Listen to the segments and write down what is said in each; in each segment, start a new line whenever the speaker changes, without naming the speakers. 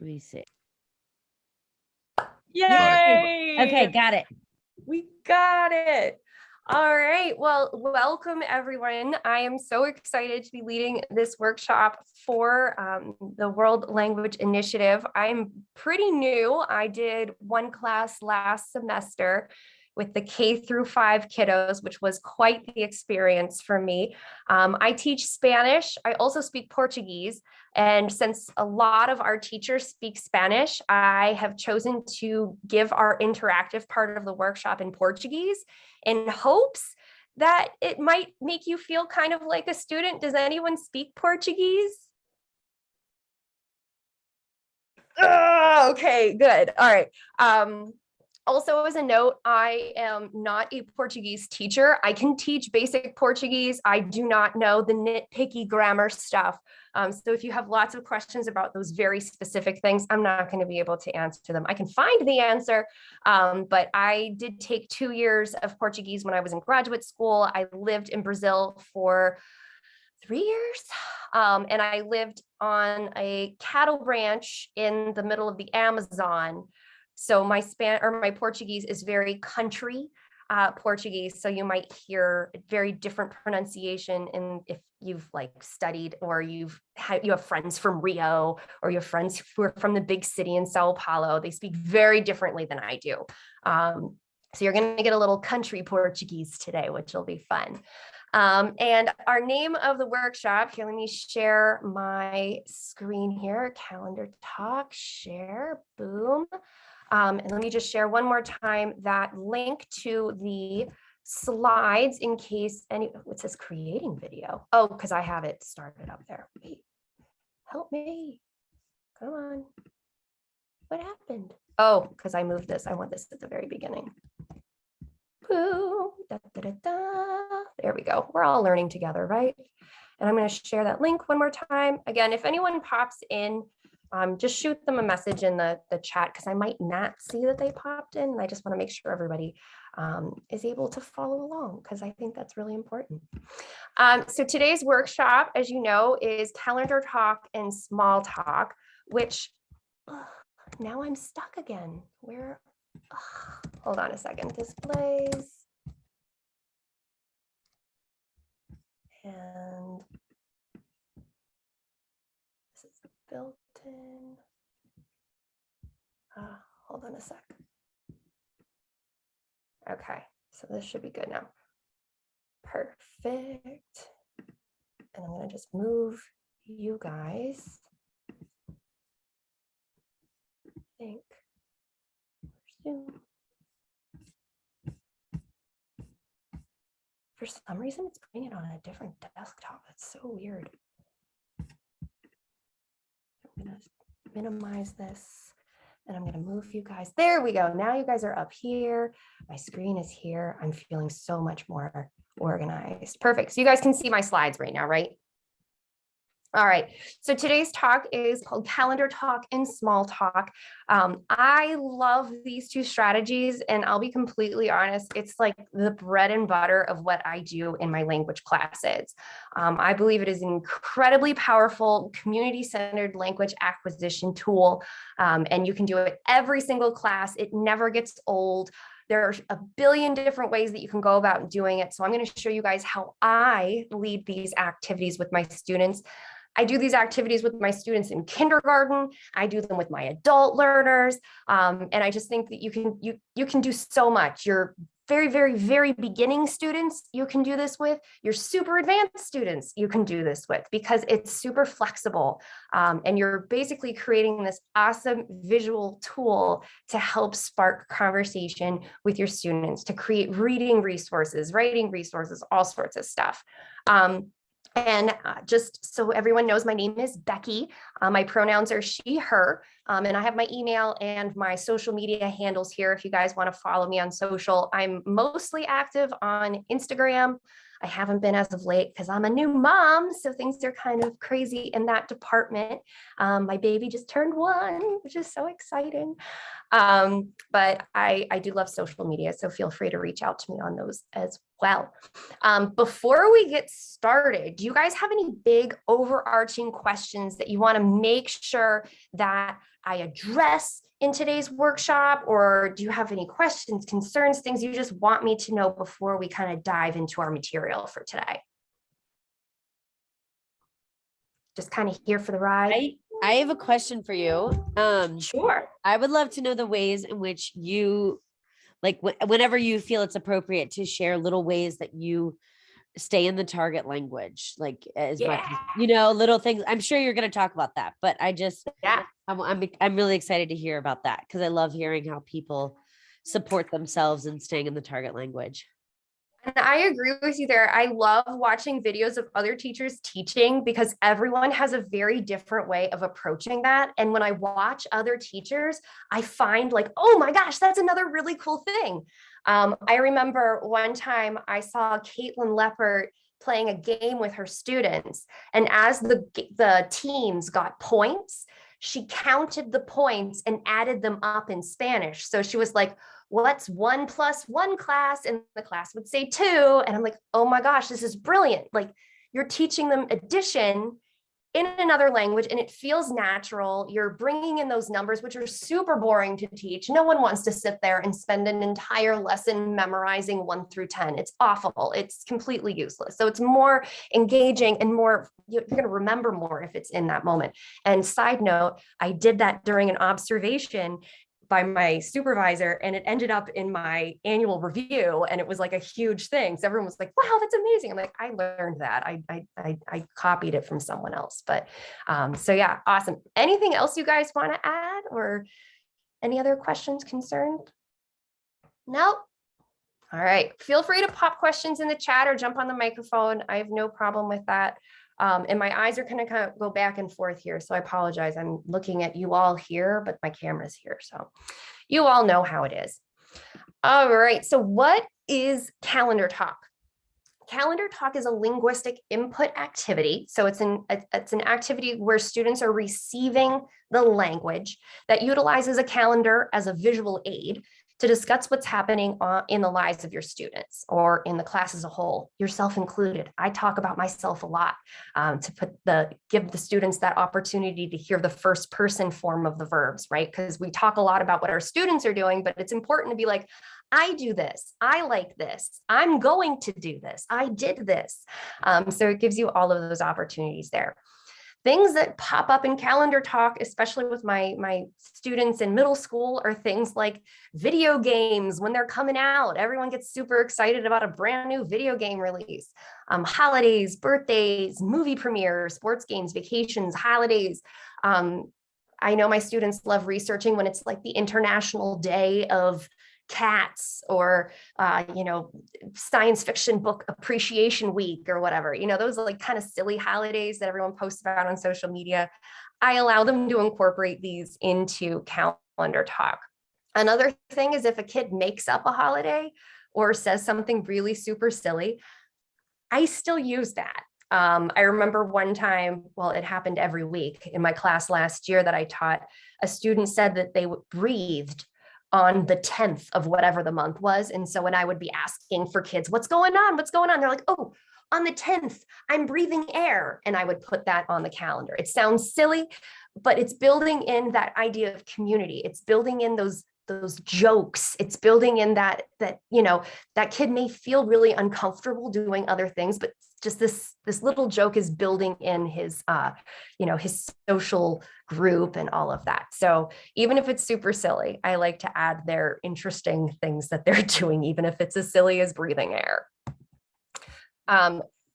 reset.
Yay!
Okay, got it.
We got it. All right. Well, welcome everyone. I am so excited to be leading this workshop for the World Language Initiative. I'm pretty new. I did one class last semester with the K through 5 kiddos, which was quite the experience for me. I teach Spanish. I also speak Portuguese. And since a lot of our teachers speak Spanish, I have chosen to give our interactive part of the workshop in Portuguese in hopes that it might make you feel kind of like a student. Does anyone speak Portuguese? Oh, okay, good. All right. Also, as a note, I am not a Portuguese teacher. I can teach basic Portuguese. I do not know the nitpicky grammar stuff. So if you have lots of questions about those very specific things, I'm not going to be able to answer them. I can find the answer, but I did take 2 years of Portuguese when I was in graduate school. I lived in Brazil for 3 years, and I lived on a cattle ranch in the middle of the Amazon. So my Portuguese is very country Portuguese. So you might hear very different pronunciation in if you've like studied or you have friends from Rio or you have friends who are from the big city in Sao Paulo. They speak very differently than I do. So you're going to get a little country Portuguese today, which will be fun. And our name of the workshop here, let me share my screen here, calendar talk, share, boom. And let me just share one more time that link to the slides in case it says creating video. Oh, because I have it started up there. Wait, help me. Come on. What happened? Oh, because I moved this. I want this at the very beginning. Boom. Da, da, da, da. There we go. We're all learning together, right? And I'm going to share that link one more time. Again, if anyone pops in, just shoot them a message in the chat because I might not see that they popped in. And I just want to make sure everybody is able to follow along because I think that's really important. So today's workshop, as you know, is calendar talk and small talk, which now I'm stuck again. Where? Hold on a second. Displays. And this is built in. Hold on a sec. Okay, so this should be good now. Perfect. And I'm going to just move you guys. I think. For some reason, it's putting it on a different desktop. That's so weird. I'm going to minimize this and I'm going to move you guys. There we go. Now you guys are up here. My screen is here. I'm feeling so much more organized. Perfect. So you guys can see my slides right now, right? All right, so today's talk is called Calendar Talk and Small Talk. I love these two strategies, and I'll be completely honest, it's like the bread and butter of what I do in my language classes. I believe it is an incredibly powerful community-centered language acquisition tool, and you can do it every single class. It never gets old. There are a billion different ways that you can go about doing it. So I'm going to show you guys how I lead these activities with my students. I do these activities with my students in kindergarten. I do them with my adult learners. And I just think that you can do so much. You're very, very, very beginning students, you can do this with. Your super advanced students, you can do this with because it's super flexible. And you're basically creating this awesome visual tool to help spark conversation with your students, to create reading resources, writing resources, all sorts of stuff. And just so everyone knows, my name is Becky. My pronouns are she, her, and I have my email and my social media handles here if you guys want to follow me on social. I'm mostly active on Instagram. I haven't been as of late because I'm a new mom, so things are kind of crazy in that department. My baby just turned 1, which is so exciting. But I do love social media, so feel free to reach out to me on those as well. Before we get started, do you guys have any big overarching questions that you want to make sure that I address in today's workshop? Or do you have any questions, concerns, things you just want me to know before we kind of dive into our material for today? Just kind of here for the ride.
I have a question for you.
Sure.
I would love to know the ways in which you, like, whenever you feel it's appropriate to share little ways that you stay in the target language, like as much as, little things. I'm sure you're going to talk about that, but I'm really excited to hear about that because I love hearing how people support themselves and staying in the target language.
And I agree with you there. I love watching videos of other teachers teaching because everyone has a very different way of approaching that. And when I watch other teachers, I find like, oh my gosh, that's another really cool thing. I remember one time I saw Caitlin Leppert playing a game with her students. And as the teams got points, she counted the points and added them up in Spanish. So she was like, what's 1 + 1 class? And the class would say 2. And I'm like, oh my gosh, this is brilliant. Like you're teaching them addition in another language and it feels natural. You're bringing in those numbers, which are super boring to teach. No one wants to sit there and spend an entire lesson memorizing 1 through 10. It's awful. It's completely useless. So it's more engaging and more, you're going to remember more if it's in that moment. And side note, I did that during an observation by my supervisor and it ended up in my annual review and it was like a huge thing. So everyone was like, wow, that's amazing. I'm like, I learned that. I copied it from someone else. But so yeah, awesome. Anything else you guys want to add or any other questions, concerns? Nope. All right. Feel free to pop questions in the chat or jump on the microphone. I have no problem with that. And my eyes are kind of go back and forth here. So I apologize. I'm looking at you all here, but my camera's here. So you all know how it is. All right. So what is Calendar Talk? Calendar Talk is a linguistic input activity. So it's an activity where students are receiving the language that utilizes a calendar as a visual aid to discuss what's happening in the lives of your students or in the class as a whole, yourself included. I talk about myself a lot to give the students that opportunity to hear the first person form of the verbs, right? Because we talk a lot about what our students are doing, but it's important to be like, I do this, I like this, I'm going to do this, I did this. So it gives you all of those opportunities there. Things that pop up in Calendar Talk, especially with my students in middle school, are things like video games when they're coming out. Everyone gets super excited about a brand new video game release. Holidays, birthdays, movie premieres, sports games, vacations, holidays. I know my students love researching when it's like the International Day of Cats or Science Fiction Book Appreciation Week or whatever, those are like kind of silly holidays that everyone posts about on social media. I allow them to incorporate these into Calendar Talk. Another thing is if a kid makes up a holiday or says something really super silly, I still use that. I remember one time, well, it happened every week in my class last year that I taught, a student said that they breathed on the 10th of whatever the month was. And so when I would be asking for kids, what's going on? What's going on? They're like, oh, on the 10th, I'm breathing air. And I would put that on the calendar. It sounds silly, but it's building in that idea of community. It's building in those jokes. It's building in that that kid may feel really uncomfortable doing other things, but just this little joke is building in his his social group and all of that. So even if it's super silly, I like to add their interesting things that they're doing, even if it's as silly as breathing air.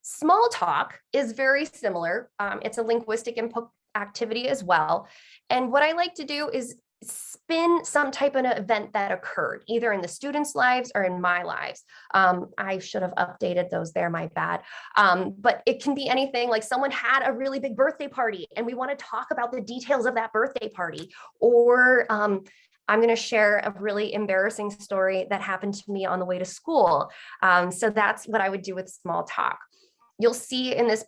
Small talk is very similar. It's a linguistic input activity as well. And what I like to do is spin some type of an event that occurred either in the students' lives or in my lives. I should have updated those there, my bad. But it can be anything like someone had a really big birthday party and we want to talk about the details of that birthday party. Or I'm going to share a really embarrassing story that happened to me on the way to school. So that's what I would do with small talk. You'll see in this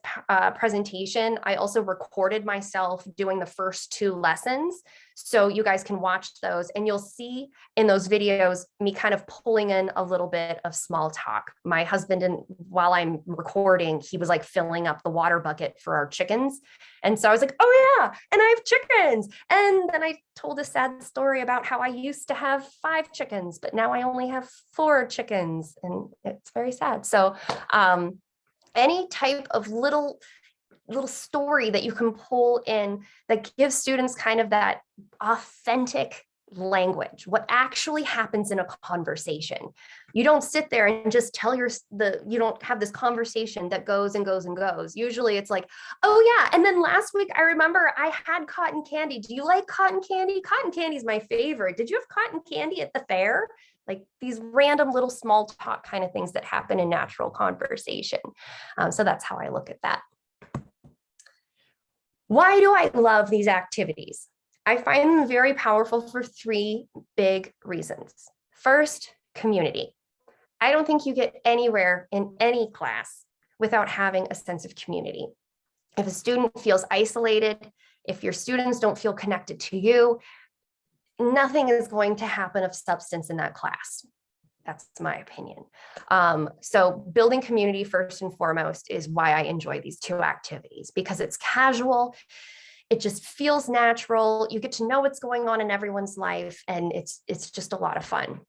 presentation, I also recorded myself doing the first 2 lessons. So you guys can watch those, and you'll see in those videos me kind of pulling in a little bit of small talk. My husband, and while I'm recording, he was like filling up the water bucket for our chickens. And so I was like, oh yeah, and I have chickens. And then I told a sad story about how I used to have 5 chickens, but now I only have 4 chickens. And it's very sad. So any type of little story that you can pull in that gives students kind of that authentic language, what actually happens in a conversation. You don't sit there and just tell you don't have this conversation that goes and goes and goes. Usually it's like, oh yeah, and then last week I remember I had cotton candy. Do you like cotton candy? Cotton candy is my favorite. Did you have cotton candy at the fair? Like these random little small talk kind of things that happen in natural conversation. So that's how I look at that. Why do I love these activities? I find them very powerful for 3 big reasons. First, community. I don't think you get anywhere in any class without having a sense of community. If a student feels isolated, if your students don't feel connected to you, nothing is going to happen of substance in that class. That's my opinion. So building community first and foremost is why I enjoy these 2 activities, because it's casual. It just feels natural. You get to know what's going on in everyone's life, and it's just a lot of fun.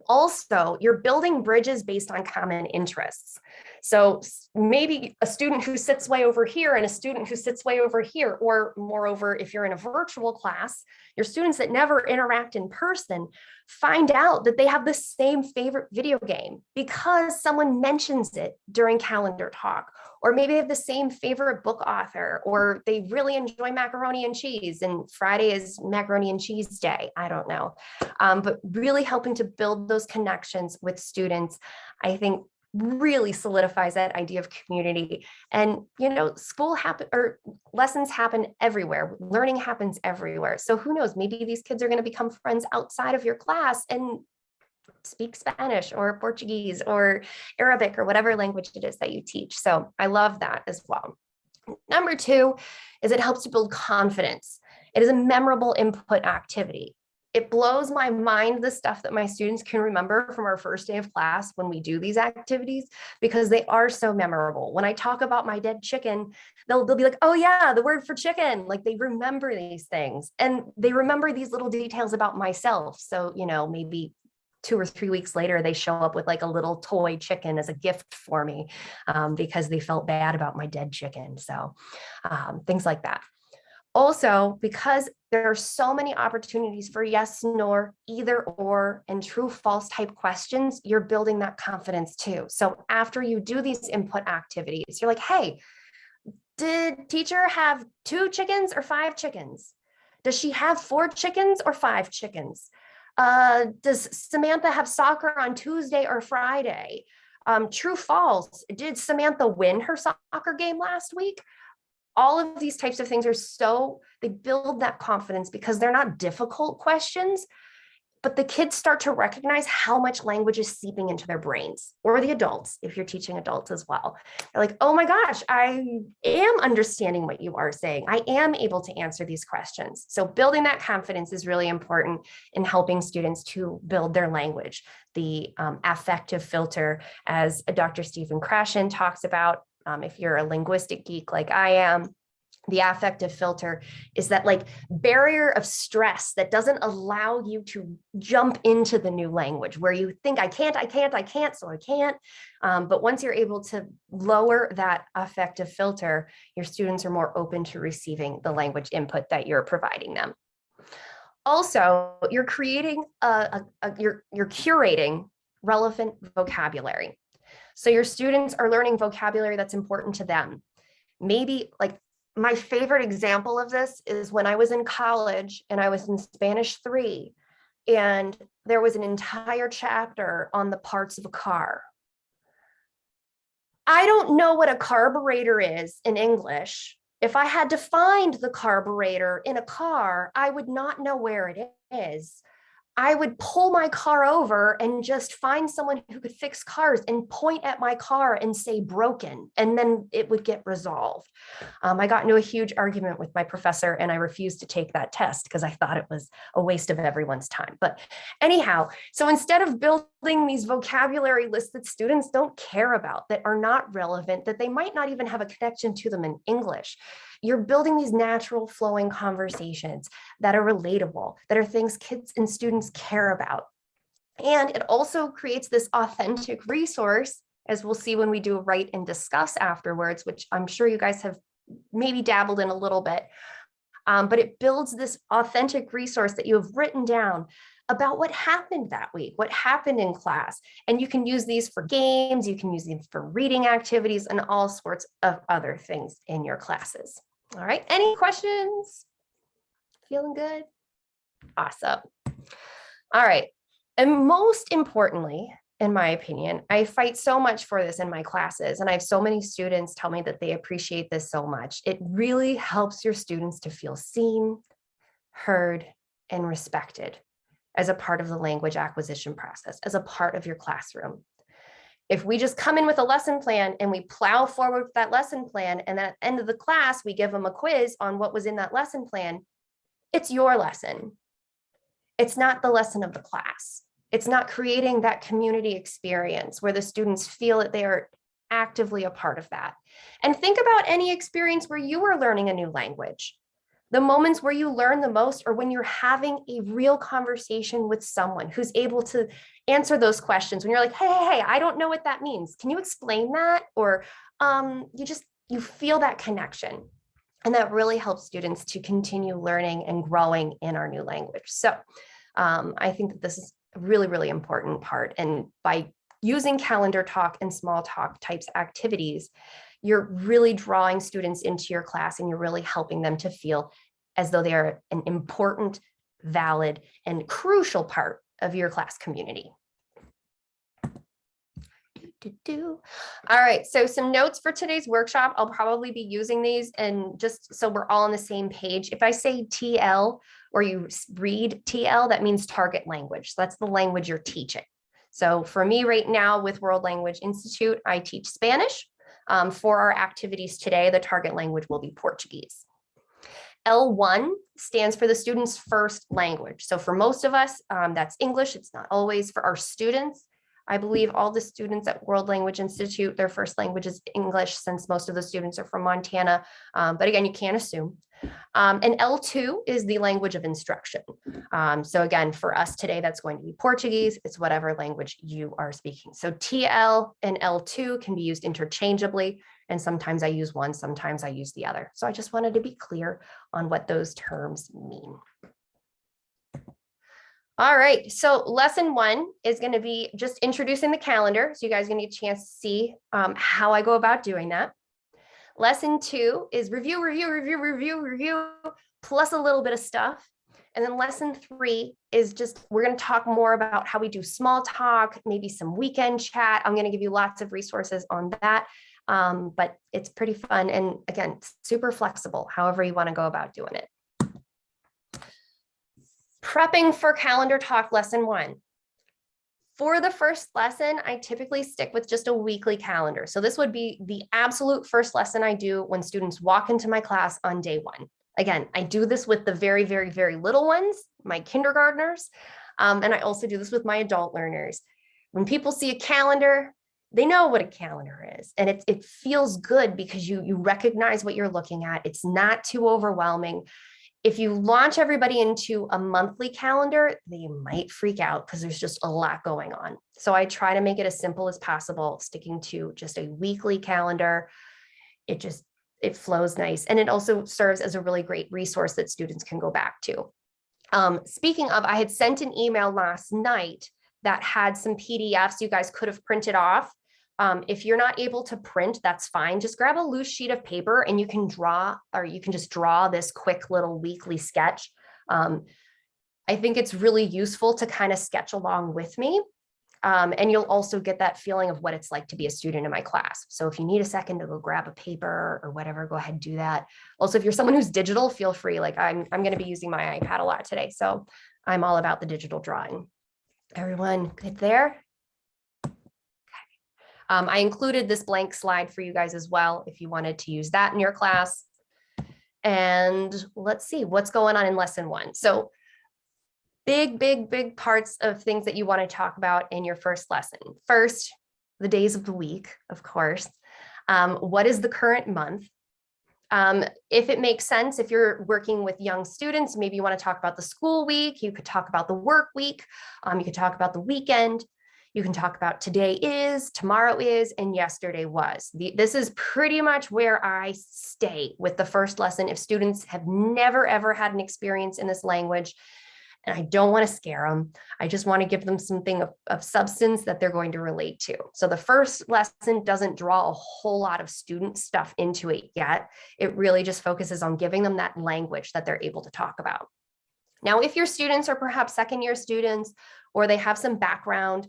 Also, you're building bridges based on common interests. So maybe a student who sits way over here and a student who sits way over here, or moreover, if you're in a virtual class, your students that never interact in person find out that they have the same favorite video game because someone mentions it during calendar talk, or maybe they have the same favorite book author, or they really enjoy macaroni and cheese and Friday is macaroni and cheese day. I don't know. But really helping to build those connections with students, I think really solidifies that idea of community. And, lessons happen everywhere. Learning happens everywhere. So who knows, maybe these kids are going to become friends outside of your class and speak Spanish or Portuguese or Arabic or whatever language it is that you teach. So I love that as well. Number 2 is it helps to build confidence. It is a memorable input activity. It blows my mind, the stuff that my students can remember from our first day of class when we do these activities, because they are so memorable. When I talk about my dead chicken, they'll be like, oh yeah, the word for chicken. Like they remember these things, and they remember these little details about myself. So, maybe 2 or 3 weeks later, they show up with like a little toy chicken as a gift for me because they felt bad about my dead chicken. So things like that. Also, because there are so many opportunities for yes, nor, either or, and true, false type questions, you're building that confidence too. So after you do these input activities, you're like, hey, did teacher have 2 chickens or 5 chickens? Does she have 4 chickens or 5 chickens? Does Samantha have soccer on Tuesday or Friday? True, false, did Samantha win her soccer game last week? All of these types of things they build that confidence because they're not difficult questions, but the kids start to recognize how much language is seeping into their brains, or the adults, if you're teaching adults as well. They're like, oh my gosh, I am understanding what you are saying. I am able to answer these questions. So building that confidence is really important in helping students to build their language. The affective filter, as Dr. Stephen Krashen talks about, if you're a linguistic geek like I am, the affective filter is that like barrier of stress that doesn't allow you to jump into the new language where you think I can't, so I can't. But once you're able to lower that affective filter, your students are more open to receiving the language input that you're providing them. Also, you're creating you're curating relevant vocabulary. So your students are learning vocabulary that's important to them. Maybe like my favorite example of this is when I was in college and I was in Spanish 3, and there was an entire chapter on the parts of a car. I don't know what a carburetor is in English. If I had to find the carburetor in a car, I would not know where it is. I would pull my car over and just find someone who could fix cars and point at my car and say broken, and then it would get resolved. I got into a huge argument with my professor and I refused to take that test because I thought it was a waste of everyone's time. But anyhow, so instead of building these vocabulary lists that students don't care about, that are not relevant, that they might not even have a connection to them in English, you're building these natural flowing conversations that are relatable, that are things kids and students care about. And it also creates this authentic resource, as we'll see when we do a write and discuss afterwards, which I'm sure you guys have maybe dabbled in a little bit. But it builds this authentic resource that you have written down about what happened that week, what happened in class. And you can use these for games, you can use them for reading activities, and all sorts of other things in your classes. All right, any questions? Feeling good? Awesome. All right, and most importantly, in my opinion, I fight so much for this in my classes, and I have so many students tell me that they appreciate this so much. It really helps your students to feel seen, heard, and respected as a part of the language acquisition process, as a part of your classroom. If we just come in with a lesson plan and we plow forward with that lesson plan, and then at the end of the class, we give them a quiz on what was in that lesson plan, it's your lesson. It's not the lesson of the class. It's not creating that community experience where the students feel that they are actively a part of that. And think about any experience where you are learning a new language. The moments where you learn the most are when you're having a real conversation with someone who's able to answer those questions. When you're like, hey, I don't know what that means. Can you explain that? Or you feel that connection. And that really helps students to continue learning and growing in our new language. So I think that this is a really, really important part. And by using calendar talk and small talk types activities, you're really drawing students into your class and you're really helping them to feel as though they are an important, valid, and crucial part of your class community. All right, so some notes for today's workshop. I'll probably be using these, and just so we're all on the same page, if I say TL or you read TL, that means target language. So that's the language you're teaching. So for me right now with World Language Institute, I teach Spanish. For our activities today, the target language will be Portuguese. L1 stands for the student's first language. So for most of us, that's English. It's not always. For our students, I believe all the students at World Language Institute, their first language is English, since most of the students are from Montana. But again, you can't assume. And L2 is the language of instruction. So again, for us today, that's going to be Portuguese. It's whatever language you are speaking. So TL and L2 can be used interchangeably. And sometimes I use one, sometimes I use the other. So I just wanted to be clear on what those terms mean. All right, so lesson 1 is going to be just introducing the calendar. So you guys are going to get a chance to see how I go about doing that. Lesson 2 is review, plus a little bit of stuff. And then lesson 3 is just, we're going to talk more about how we do small talk, maybe some weekend chat. I'm going to give you lots of resources on that. But it's pretty fun. And again, super flexible, however you want to go about doing it. Prepping for calendar talk lesson 1. For the first lesson, I typically stick with just a weekly calendar. So this would be the absolute first lesson I do when students walk into my class on day 1. Again, I do this with the very, very, very little ones, my kindergartners. And I also do this with my adult learners. When people see a calendar, they know what a calendar is. And it feels good because you recognize what you're looking at. It's not too overwhelming. If you launch everybody into a monthly calendar, they might freak out because there's just a lot going on. So I try to make it as simple as possible, sticking to just a weekly calendar. It flows nice. And it also serves as a really great resource that students can go back to. Speaking of, I had sent an email last night that had some PDFs you guys could have printed off. If you're not able to print, that's fine. Just grab a loose sheet of paper and you can draw, or you can just draw this quick little weekly sketch. I think it's really useful to kind of sketch along with me. And you'll also get that feeling of what it's like to be a student in my class. So if you need a second to go grab a paper or whatever, go ahead and do that. Also, if you're someone who's digital, feel free. Like I'm going to be using my iPad a lot today. So I'm all about the digital drawing. Everyone good there? I included this blank slide for you guys as well, if you wanted to use that in your class. And let's see what's going on in lesson 1. So big parts of things that you want to talk about in your first lesson. First, the days of the week, of course. What is the current month? If it makes sense, if you're working with young students, maybe you want to talk about the school week, you could talk about the work week, you could talk about the weekend, you can talk about today is, tomorrow is, and yesterday was. This is pretty much where I stay with the first lesson. If students have never, ever had an experience in this language, and I don't want to scare them, I just want to give them something of substance that they're going to relate to. So the first lesson doesn't draw a whole lot of student stuff into it yet. It really just focuses on giving them that language that they're able to talk about. Now, if your students are perhaps second-year students or they have some background,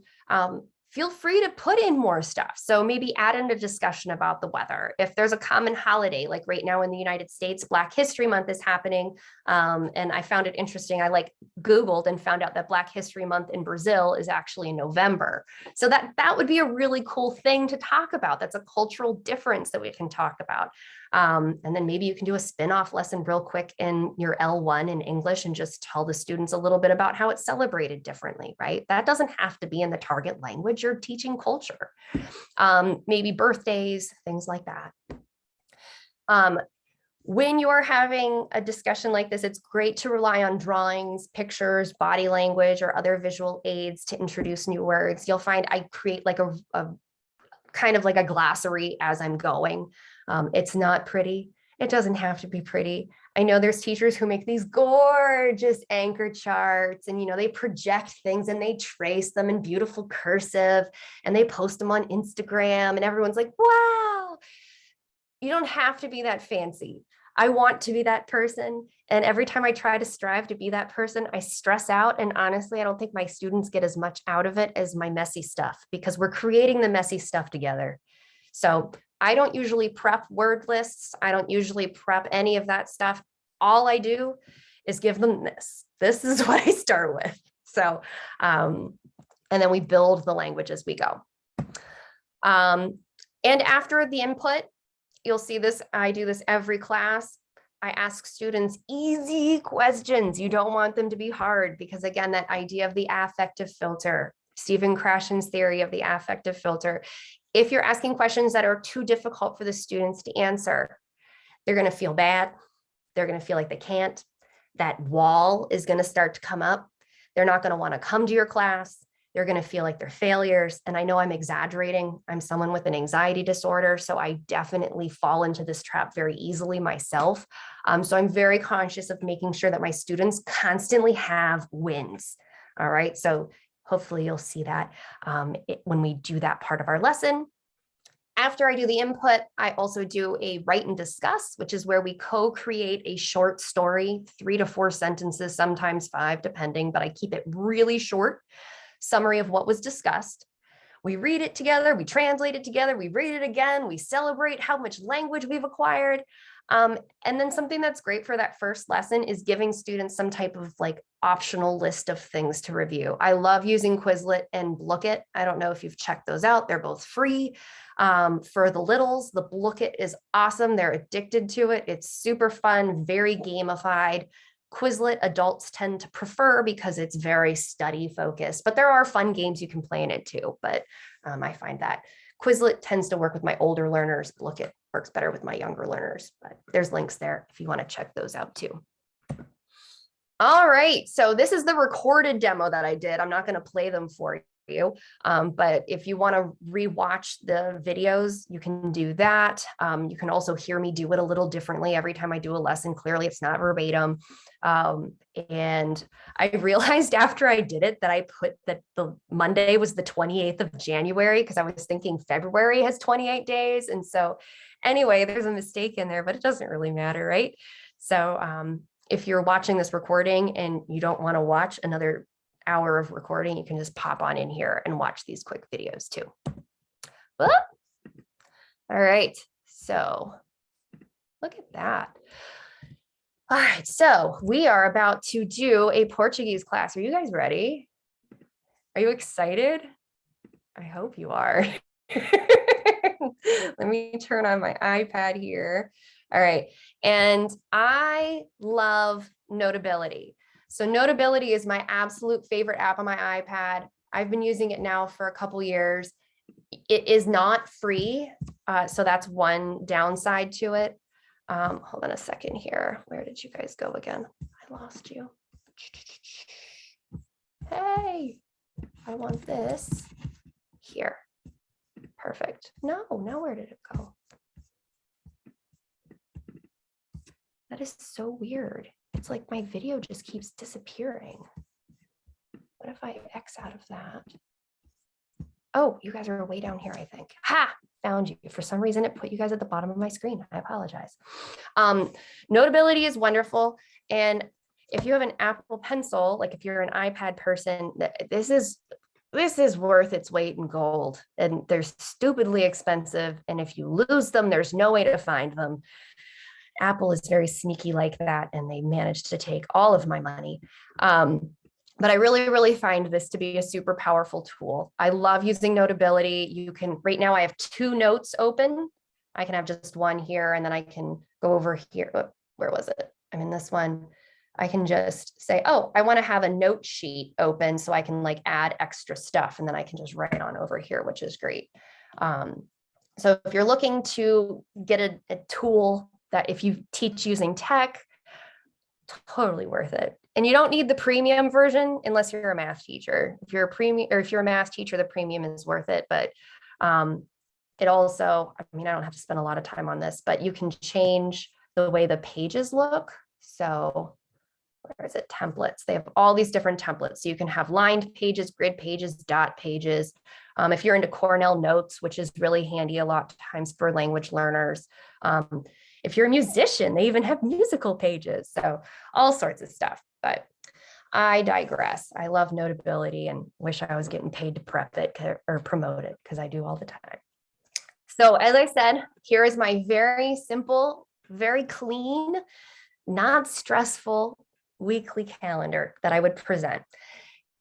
feel free to put in more stuff. So maybe add in a discussion about the weather. If there's a common holiday, like right now in the United States, Black History Month is happening. And I found it interesting. I Googled and found out that Black History Month in Brazil is actually in November. So that would be a really cool thing to talk about. That's a cultural difference that we can talk about. And then maybe you can do a spin-off lesson real quick in your L1 in English and just tell the students a little bit about how it's celebrated differently, right? That doesn't have to be in the target language. You're teaching culture. Maybe birthdays, things like that. When you're having a discussion like this, it's great to rely on drawings, pictures, body language, or other visual aids to introduce new words. You'll find I create like a kind of like a glossary as I'm going. It's not pretty. It doesn't have to be pretty. I know there's teachers who make these gorgeous anchor charts and, they project things and they trace them in beautiful cursive and they post them on Instagram and everyone's like, wow, you don't have to be that fancy. I want to be that person. And every time I try to strive to be that person, I stress out. And honestly, I don't think my students get as much out of it as my messy stuff because we're creating the messy stuff together. So I don't usually prep word lists. I don't usually prep any of that stuff. All I do is give them this. This is what I start with. So, and then we build the language as we go. And after the input, you'll see this, I do this every class. I ask students easy questions. You don't want them to be hard because again, that idea of the affective filter, Stephen Krashen's theory of the affective filter. If you're asking questions that are too difficult for the students to answer, they're going to feel bad. They're going to feel like they can't. That wall is going to start to come up. They're not going to want to come to your class. They're going to feel like they're failures. And I know I'm exaggerating. I'm someone with an anxiety disorder, so I definitely fall into this trap very easily myself. So I'm very conscious of making sure that my students constantly have wins. All right. So hopefully you'll see that when we do that part of our lesson. After I do the input, I also do a write and discuss, which is where we co-create a short story, 3 to 4 sentences, sometimes 5, depending, but I keep it really short. Summary of what was discussed. We read it together, we translate it together, we read it again, we celebrate how much language we've acquired. And then something that's great for that first lesson is giving students some type of like optional list of things to review. I love using Quizlet and Blookit. I don't know if you've checked those out. They're both free. For the littles, the Blookit is awesome. They're addicted to it. It's super fun, very gamified. Quizlet adults tend to prefer because it's very study focused, but there are fun games you can play in it too. But I find that Quizlet tends to work with my older learners. Blookit works better with my younger learners, but there's links there if you want to check those out too. All right, so this is the recorded demo that I did. I'm not going to play them for you, but if you want to rewatch the videos, you can do that. You can also hear me do it a little differently every time I do a lesson. Clearly, it's not verbatim. And I realized after I did it that I put that the Monday was the 28th of January because I was thinking February has 28 days. And so anyway, there's a mistake in there, but it doesn't really matter, right? So if you're watching this recording and you don't want to watch another hour of recording, you can just pop on in here and watch these quick videos too. All right, so look at that. All right, so we are about to do a Portuguese class. Are you guys ready? Are you excited? I hope you are. Let me turn on my iPad here. All right, and I love Notability. So Notability is my absolute favorite app on my iPad. I've been using it now for a couple years. It is not free, so that's one downside to it. Hold on a second here. Where did you guys go again? I lost you. Hey, I want this here. Perfect. No, where did it go? That is so weird. It's like my video just keeps disappearing. What if I X out of that? Oh, you guys are way down here, I think. Ha! Found you. For some reason, it put you guys at the bottom of my screen. I apologize. Notability is wonderful. And if you have an Apple Pencil, like if you're an iPad person, this is worth its weight in gold. And they're stupidly expensive. And if you lose them, there's no way to find them. Apple is very sneaky like that, and they managed to take all of my money. But I really, really find this to be a super powerful tool. I love using Notability. You can, right now I have 2 notes open. I can have just one here, and then I can go over here. Oh, where was it? I'm in this one. I can just say, oh, I want to have a note sheet open so I can like add extra stuff, and then I can just write on over here, which is great. So if you're looking to get a tool that if you teach using tech, totally worth it. And you don't need the premium version unless you're a math teacher. If you're a premium, or if you're a math teacher, the premium is worth it. But it also, I mean, I don't have to spend a lot of time on this, but you can change the way the pages look. So where is it? Templates. They have all these different templates. So you can have lined pages, grid pages, dot pages. If you're into Cornell Notes, which is really handy a lot of times for language learners. If you're a musician, they even have musical pages. So all sorts of stuff, but I digress. I love Notability and wish I was getting paid to prep it or promote it, because I do all the time. So as I said, here is my very simple, very clean, not stressful weekly calendar that I would present.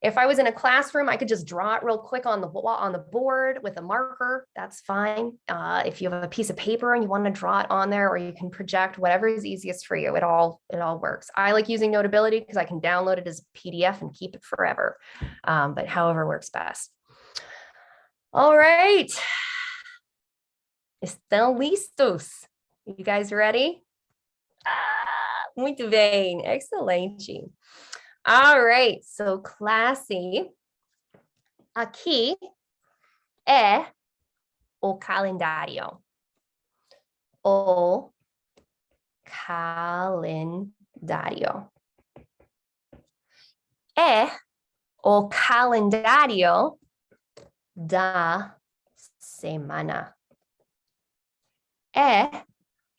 If I was in a classroom, I could just draw it real quick on the board with a marker. That's fine. If you have a piece of paper and you want to draw it on there, or you can project, whatever is easiest for you. It all works. I like using Notability because I can download it as a PDF and keep it forever. But however works best. All right. Estão listos? You guys ready? Muito bem. Excelente. All right, so classe, aqui é o calendário. O calendário. É o calendário da semana. É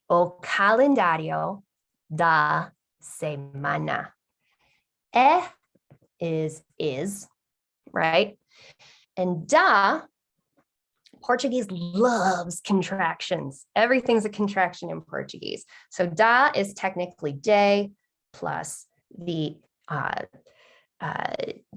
o calendário da semana. Is, right? And da, Portuguese loves contractions. Everything's a contraction in Portuguese. So da is technically day plus the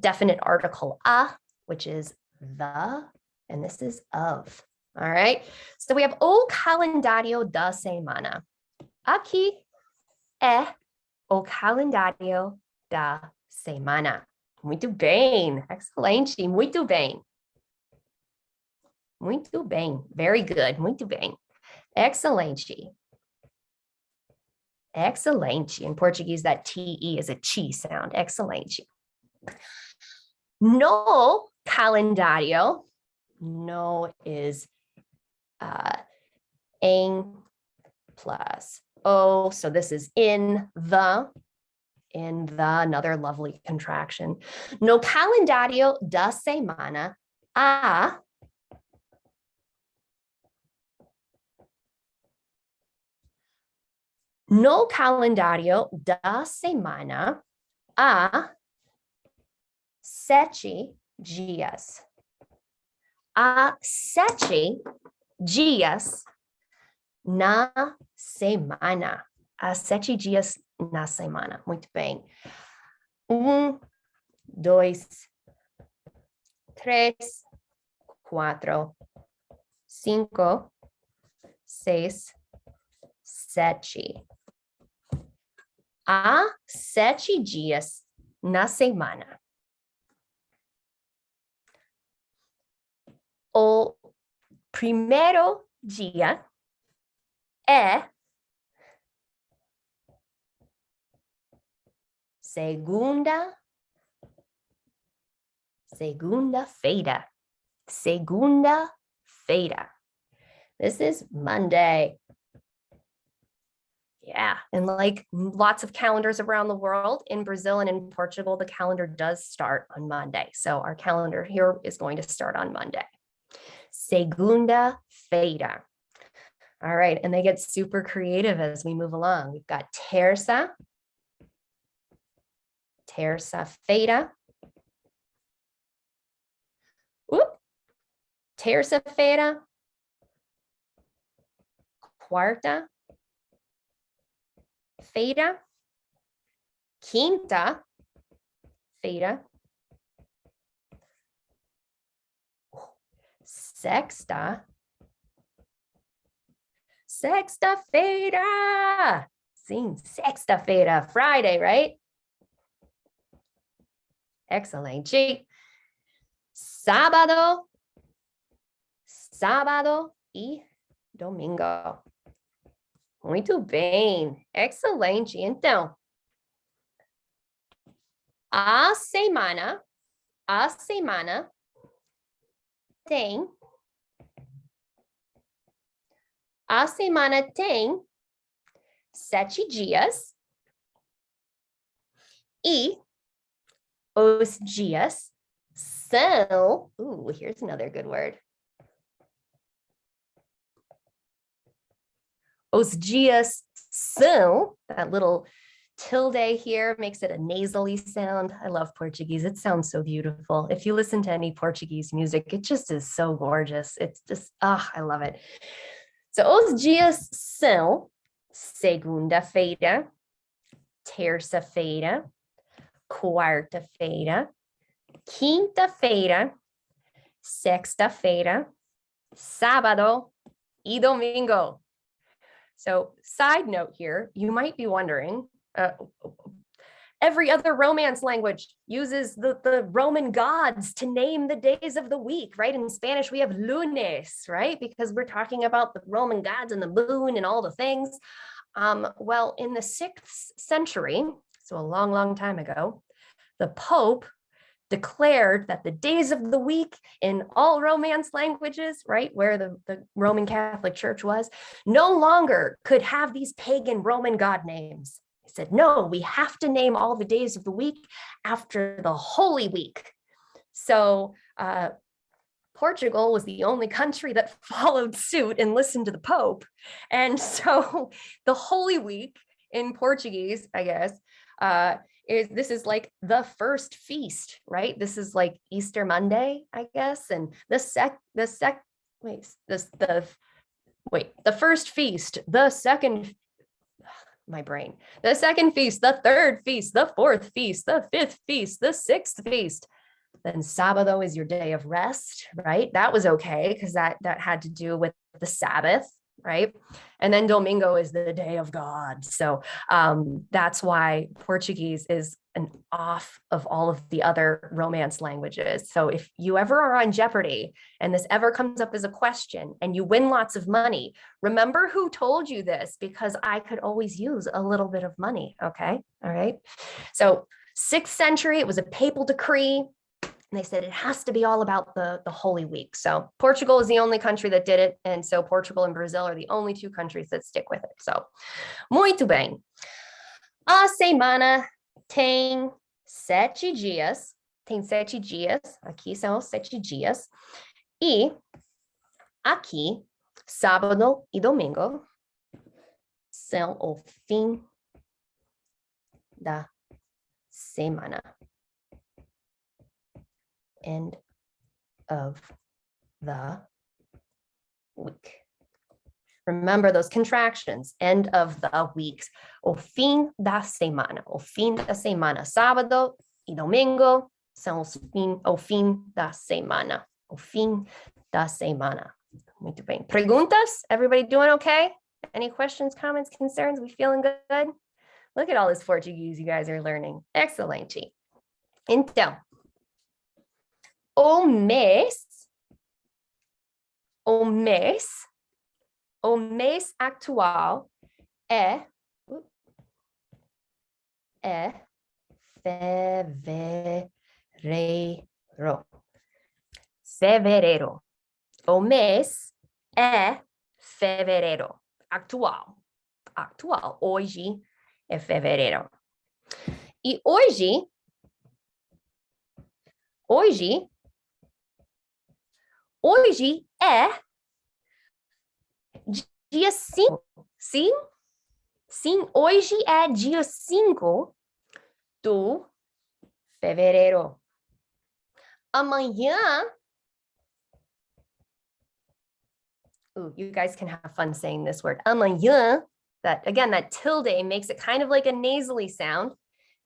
definite article a, which is the, and this is of. All right. So we have o calendário da semana. Aqui é o calendário da semana. Muito bem. Excelente. Muito bem. Muito bem. Very good. Muito bem. Excelente. Excelente. In Portuguese, that TE is a chi sound. Excelente. No calendário. No is em plus o. So this is in the, another lovely contraction. No calendário da semana há no calendário da semana há 7 dias. Há 7 dias na semana. Há 7 dias na semana. Muito bem. 1, 2, 3, 4, 5, 6, 7. Há 7 dias na semana. O primeiro dia é segunda-feira. Segunda-feira. This is Monday. Yeah, and like lots of calendars around the world, in Brazil and in Portugal, the calendar does start on Monday. So our calendar here is going to start on Monday. Segunda-feira. All right, and they get super creative as we move along. We've got terça, terça-feira. Terça-feira, quarta-feira, quinta-feira, sexta-feira. Sim, sexta-feira, Friday, right? Excelente. Sábado e domingo. Muito bem, excelente. Então, a semana tem 7 dias e os dias são, here's another good word. Os dias são, that little tilde here makes it a nasally sound. I love Portuguese. It sounds so beautiful. If you listen to any Portuguese music, it just is so gorgeous. It's just, I love it. So, os dias são segunda-feira, terça-feira, quarta-feira, quinta-feira, sexta-feira, sábado e domingo. So, side note here, you might be wondering, every other Romance language uses the Roman gods to name the days of the week, right? In Spanish, we have lunes, right? Because we're talking about the Roman gods and the moon and all the things. Well, in the 6th century, so a long, long time ago, the Pope declared that the days of the week in all Romance languages, right, where the Roman Catholic Church was, no longer could have these pagan Roman god names. He said, no, we have to name all the days of the week after the Holy Week. So Portugal was the only country that followed suit and listened to the Pope. And so the Holy Week in Portuguese, I guess, this is like the first feast, right? This is like Easter Monday, I guess. And the first feast, the second, my brain, the second feast, the third feast, the fourth feast, the fifth feast, the sixth feast. Then Sábado is your day of rest, right? That was okay because that had to do with the Sabbath, right? And then Domingo is the day of God. So that's why Portuguese is an off of all of the other Romance languages. So if you ever are on Jeopardy and this ever comes up as a question and you win lots of money, remember who told you this, because I could always use a little bit of money, okay? All right. So 6th century, it was a papal decree. And they said it has to be all about the Holy Week. So Portugal is the only country that did it. And so Portugal and Brazil are the only 2 countries that stick with it. So, muito bem. A semana tem 7 dias. Tem 7 dias. Aqui são os 7 dias. E aqui, sábado e domingo, são o fim da semana. End of the week. Remember those contractions, end of the weeks. O fim da semana. O fim da semana. Sábado e domingo são o fim da semana. O fim da semana. Muito bem. Perguntas? Everybody doing okay? Any questions, comments, concerns? We feeling good? Look at all this Portuguese you guys are learning. Excelente. Então, o mês atual é fevereiro. Fevereiro. O mês é fevereiro. Atual. Hoje é fevereiro. E hoje é dia 5. Sim? Sim, hoje é dia 5 do fevereiro. Amanhã, you guys can have fun saying this word. Amanhã, that tilde makes it kind of like a nasally sound.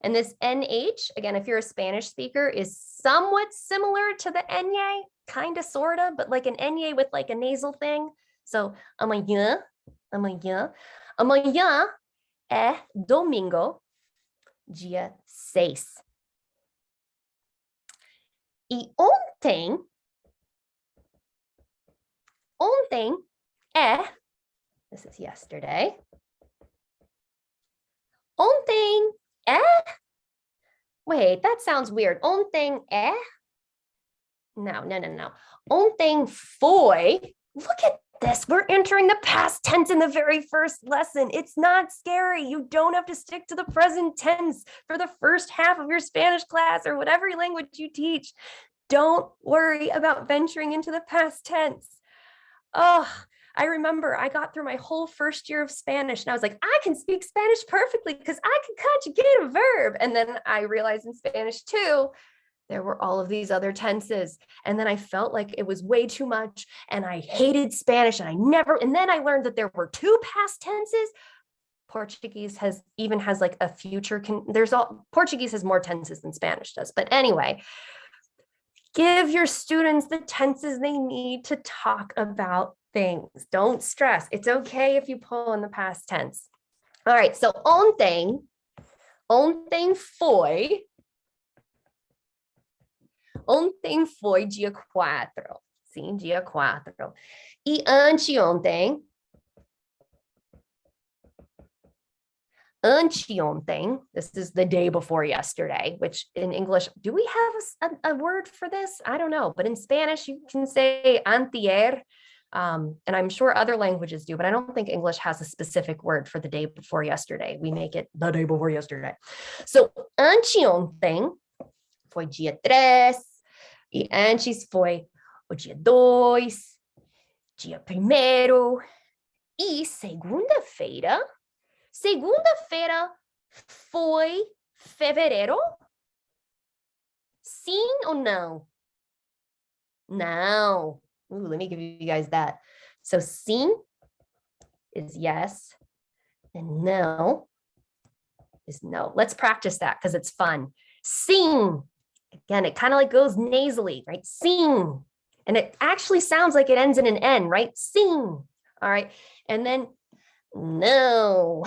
And this NH, again, if you're a Spanish speaker, is somewhat similar to the Nye, kind of, sort of, but like an Nye with like a nasal thing. So, amanhã é domingo, dia 6. E ontem é, this is yesterday. Ontem é, wait, that sounds weird. Ontem é, no. Ontem foi, look at this. We're entering the past tense in the very first lesson. It's not scary. You don't have to stick to the present tense for the first half of your Spanish class or whatever language you teach. Don't worry about venturing into the past tense. Oh, I remember I got through my whole first year of Spanish and I was like, I can speak Spanish perfectly because I can conjugate a verb. And then I realized in Spanish too, there were all of these other tenses. And then I felt like it was way too much and I hated Spanish and then I learned that there were 2 past tenses. Portuguese has like a future, Portuguese has more tenses than Spanish does. But anyway, give your students the tenses they need to talk about things. Don't stress. It's okay if you pull in the past tense. All right, so ontem foi dia 4. Sim, dia 4. E anteontem, this is the day before yesterday, which in English, do we have a word for this? I don't know, but in Spanish, you can say antier, and I'm sure other languages do, but I don't think English has a specific word for the day before yesterday. We make it the day before yesterday. So, anteontem foi dia 3, e antes foi o dia 2, dia 1º, e segunda-feira foi fevereiro? Sim ou não? Não. Ooh, let me give you guys that. So sim is yes, and no is no. Let's practice that because it's fun. Sim. Again, it kind of like goes nasally, right? Sim. And it actually sounds like it ends in an N, right? Sim. All right. And then no.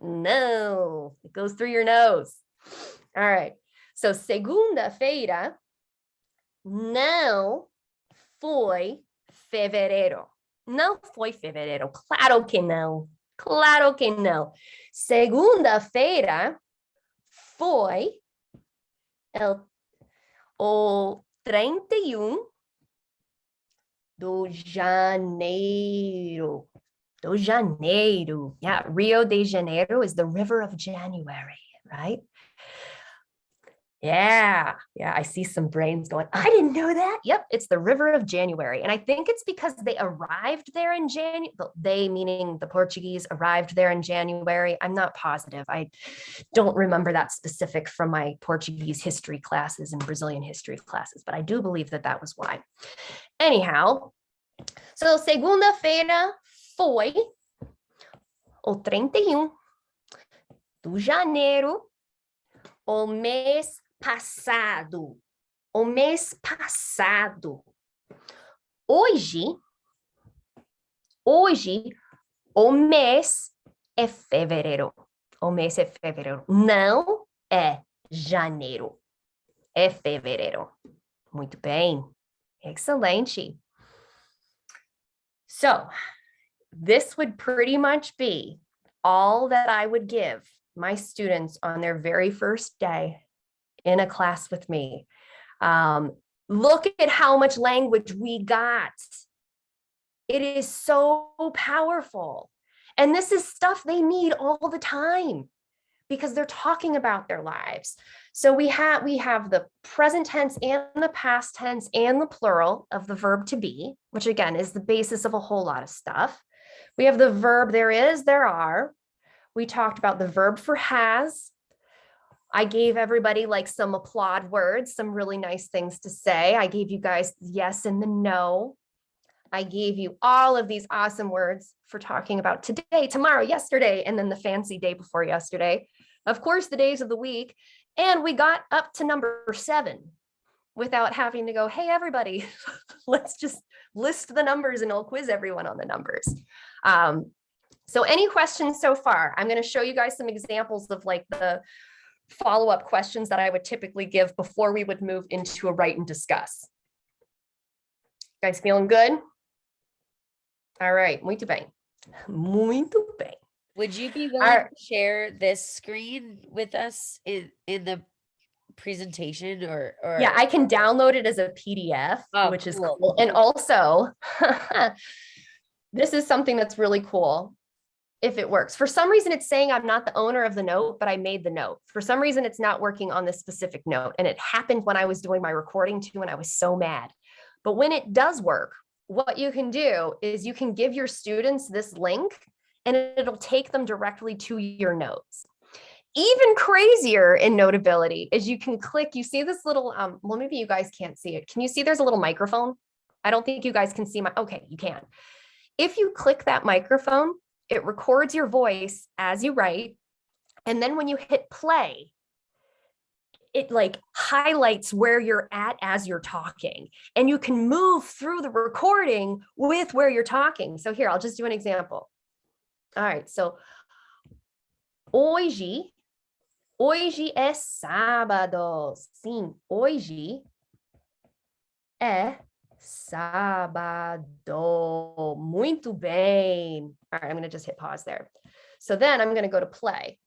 No. It goes through your nose. All right. So segunda-feira não foi fevereiro. Não foi fevereiro. Claro que não. Claro que não. Segunda-feira foi o 31 de janeiro. Do Janeiro. Yeah, Rio de Janeiro is the river of January, right? Yeah, I see some brains going, I didn't know that. Yep, it's the river of January. And I think it's because they arrived there in January. They, meaning the Portuguese, arrived there in January. I'm not positive. I don't remember that specific from my Portuguese history classes and Brazilian history classes, but I do believe that was why. Anyhow, So, segunda-feira foi o 31 de janeiro, o mês passado. O mês passado. Hoje, o mês é fevereiro. O mês é fevereiro. Não é janeiro. É fevereiro. Muito bem. Excelente. So, this would pretty much be all that I would give my students on their very first day in a class with me. Look at how much language we got. It is so powerful. And this is stuff they need all the time because they're talking about their lives. So we have the present tense and the past tense and the plural of the verb to be, which again is the basis of a whole lot of stuff. We have the verb there is, there are. We talked about the verb for has. I gave everybody like some applaud words, some really nice things to say. I gave you guys the yes and the no. I gave you all of these awesome words for talking about today, tomorrow, yesterday, and then the fancy day before yesterday. Of course, the days of the week. And we got up to number 7 without having to go, hey, everybody, let's just list the numbers and I'll quiz everyone on the numbers. So any questions so far? I'm going to show you guys some examples of like the follow-up questions that I would typically give before we would move into a write and discuss. You guys feeling good? All right, muito bem. Muito bem.
Would you be willing to share this screen with us in the presentation or
yeah, I can download it as a PDF, which is cool. And also, this is something that's really cool if it works. For some reason, it's saying I'm not the owner of the note, but I made the note. For some reason, it's not working on this specific note. And it happened when I was doing my recording too, and I was so mad. But when it does work, what you can do is you can give your students this link and it'll take them directly to your notes. Even crazier in Notability is you can click, you see this little, well, maybe you guys can't see it. Can you see there's a little microphone? I don't think you guys can see okay, you can. If you click that microphone, it records your voice as you write. And then when you hit play, it like highlights where you're at as you're talking. And you can move through the recording with where you're talking. So here, I'll just do an example. All right, so hoje é sábado. Sim, hoje é sábado. Muito bem. All right, I'm going to just hit pause there. So then I'm going to go to play.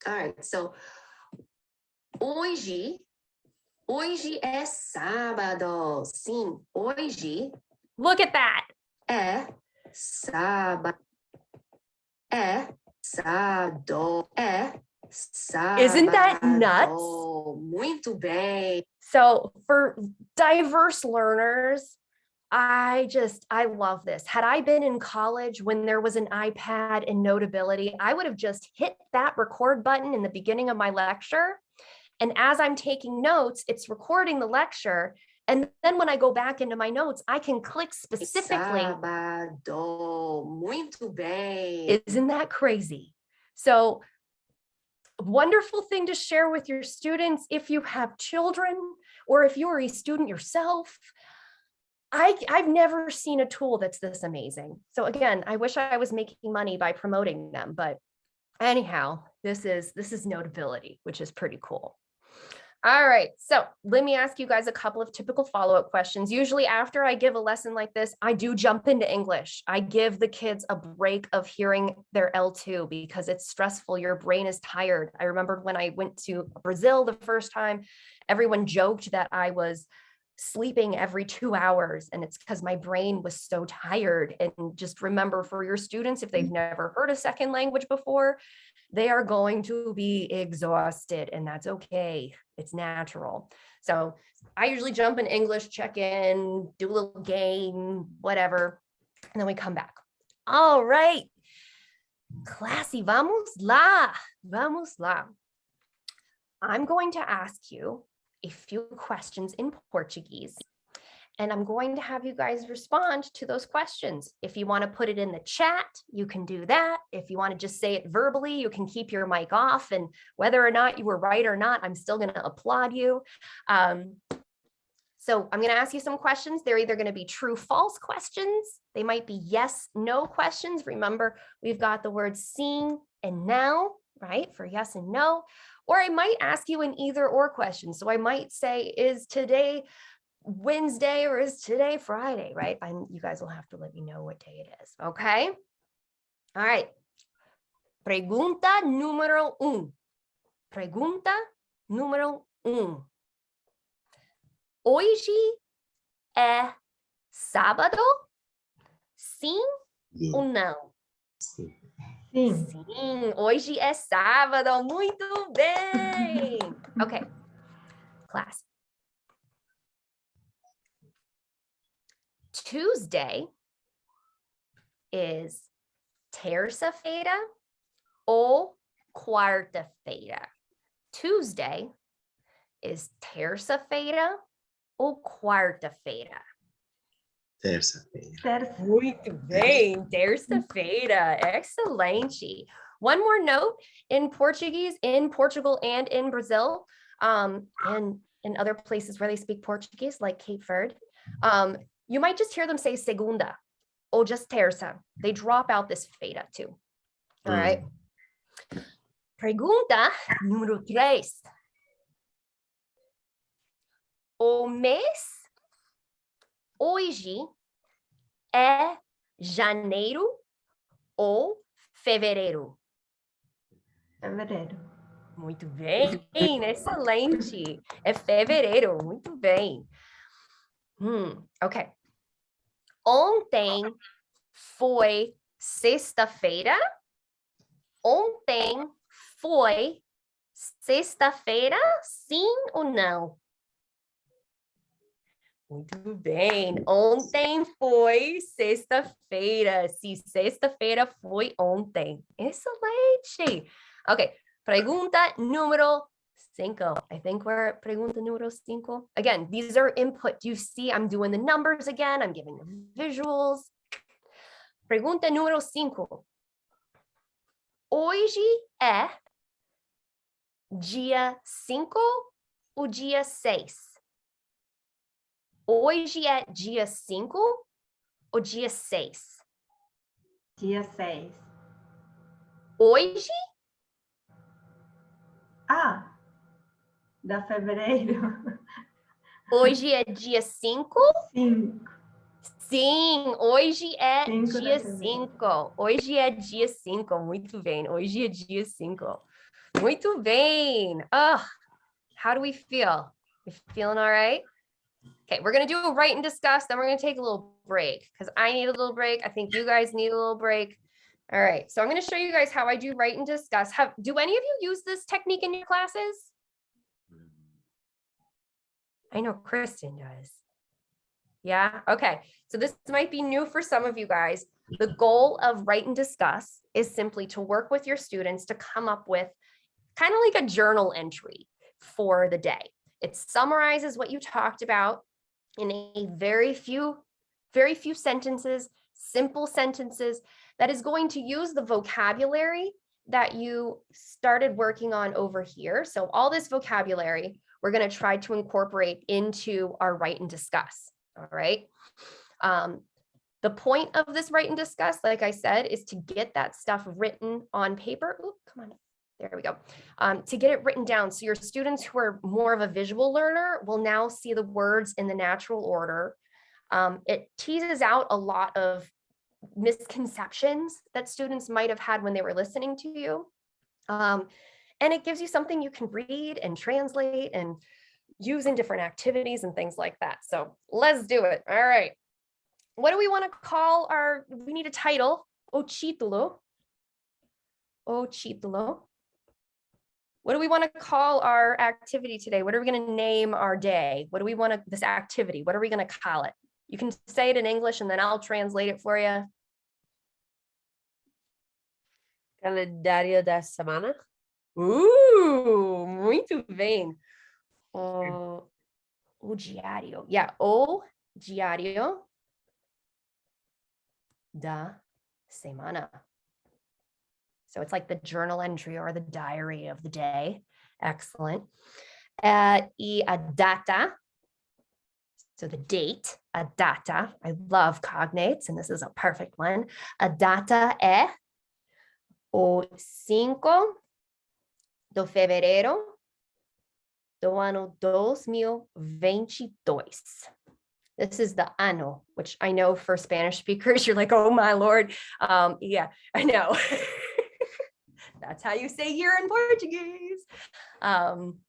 All right, so hoje é sábado. Sim, hoje. Look at that. É sábado. É sábado. É sábado. Isn't that nuts? Muito bem. So for diverse learners, I love this. Had I been in college when there was an iPad and Notability, I would have just hit that record button in the beginning of my lecture. And as I'm taking notes, it's recording the lecture. And then when I go back into my notes, I can click specifically. Sábado. Muito bem. Isn't that crazy? So wonderful thing to share with your students if you have children or if you're a student yourself. I've never seen a tool that's this amazing. So again, I wish I was making money by promoting them, but anyhow, this is Notability, which is pretty cool. All right, so let me ask you guys a couple of typical follow-up questions. Usually after I give a lesson like this, I do jump into English. I give the kids a break of hearing their L2 because it's stressful. Your brain is tired. I remember when I went to Brazil the first time, everyone joked that I was sleeping every 2 hours, and it's because my brain was so tired. And just remember, for your students, if they've never heard a second language before, they are going to be exhausted, and that's okay. It's natural. So I usually jump in English, check in, do a little game, whatever, and then we come back. All right, classy, vamos lá, vamos lá. I'm going to ask you a few questions in Portuguese, and I'm going to have you guys respond to those questions. If you want to put it in the chat, you can do that. If you want to just say it verbally, you can keep your mic off, and whether or not you were right or not, I'm still going to applaud you. So I'm going to ask you some questions. They're either going to be true, false questions. They might be yes, no questions. Remember, we've got the words sim and now, right, for yes and no. Or I might ask you an either or question. So I might say, is today Wednesday or is today Friday, right? You guys will have to let me know what day it is, okay? All right. Pregunta número uno. Pregunta número uno. Hoje é sábado? Sim ou não?
Sim.
Sim.
Sim, hoje é sábado. Muito bem. Okay, class. Tuesday is terça-feira ou quarta-feira? Tuesday is terça-feira ou quarta-feira?
Terça-feira.
Terça.
Muito bem, terça-feira. Excelente. One more note, in Portuguese, in Portugal and in Brazil, and in other places where they speak Portuguese, like Cape Verde, you might just hear them say segunda or just terça. They drop out this feira too. All right. Pergunta número 3. O mês hoje é janeiro ou fevereiro?
Fevereiro.
Muito bem, excelente. É fevereiro, muito bem. Ok. Ontem foi sexta-feira? Ontem foi sexta-feira, sim ou não? Muito bem. Ontem foi sexta-feira. Se sexta-feira foi ontem. Excelente. Okay. Pergunta número 5. I think we're at pergunta número 5. Again, these are input. You see, I'm doing the numbers again. I'm giving the visuals. Pergunta número 5. Hoje é dia 5 ou dia 6? Hoje é dia 5 ou dia 6?
Dia 6.
Hoje?
Ah, da fevereiro.
Hoje é dia 5?
5.
Sim, hoje é
5
dia
da fevereiro.
5. Hoje é dia 5. Muito bem. Hoje é dia 5. Muito bem. Oh, how do we feel? We feeling all right? Okay, we're going to do a write and discuss. Then we're going to take a little break because I need a little break. I think you guys need a little break. All right, so I'm going to show you guys how I do write and discuss. Do any of you use this technique in your classes? I know Kristen does. Yeah, okay. So this might be new for some of you guys. The goal of write and discuss is simply to work with your students to come up with kind of like a journal entry for the day. It summarizes what you talked about in a very few sentences, simple sentences, that is going to use the vocabulary that you started working on over here. So all this vocabulary, we're going to try to incorporate into our write and discuss. All right. The point of this write and discuss, like I said, is to get that stuff written on paper. Ooh, come on. There we go. To get it written down. So your students who are more of a visual learner will now see the words in the natural order. It teases out a lot of misconceptions that students might have had when they were listening to you. And it gives you something you can read and translate and use in different activities and things like that. So let's do it. All right. What do we want to call we need a title. O título. O título. What do we want to call our activity today? What are we going to name our day? What do we want this activity? What are we going to call it? You can say it in English and then I'll translate it for you.
Calendário da semana.
Muito bem. O diário. Yeah, o Diario da semana. So it's like the journal entry or the diary of the day. Excellent. Y a data. So the date, a data. I love cognates, and this is a perfect one. A data é o 5 de fevereiro do ano 2022. This is the ano, which I know for Spanish speakers, you're like, oh my Lord. Yeah, I know. That's how you say year in Portuguese. And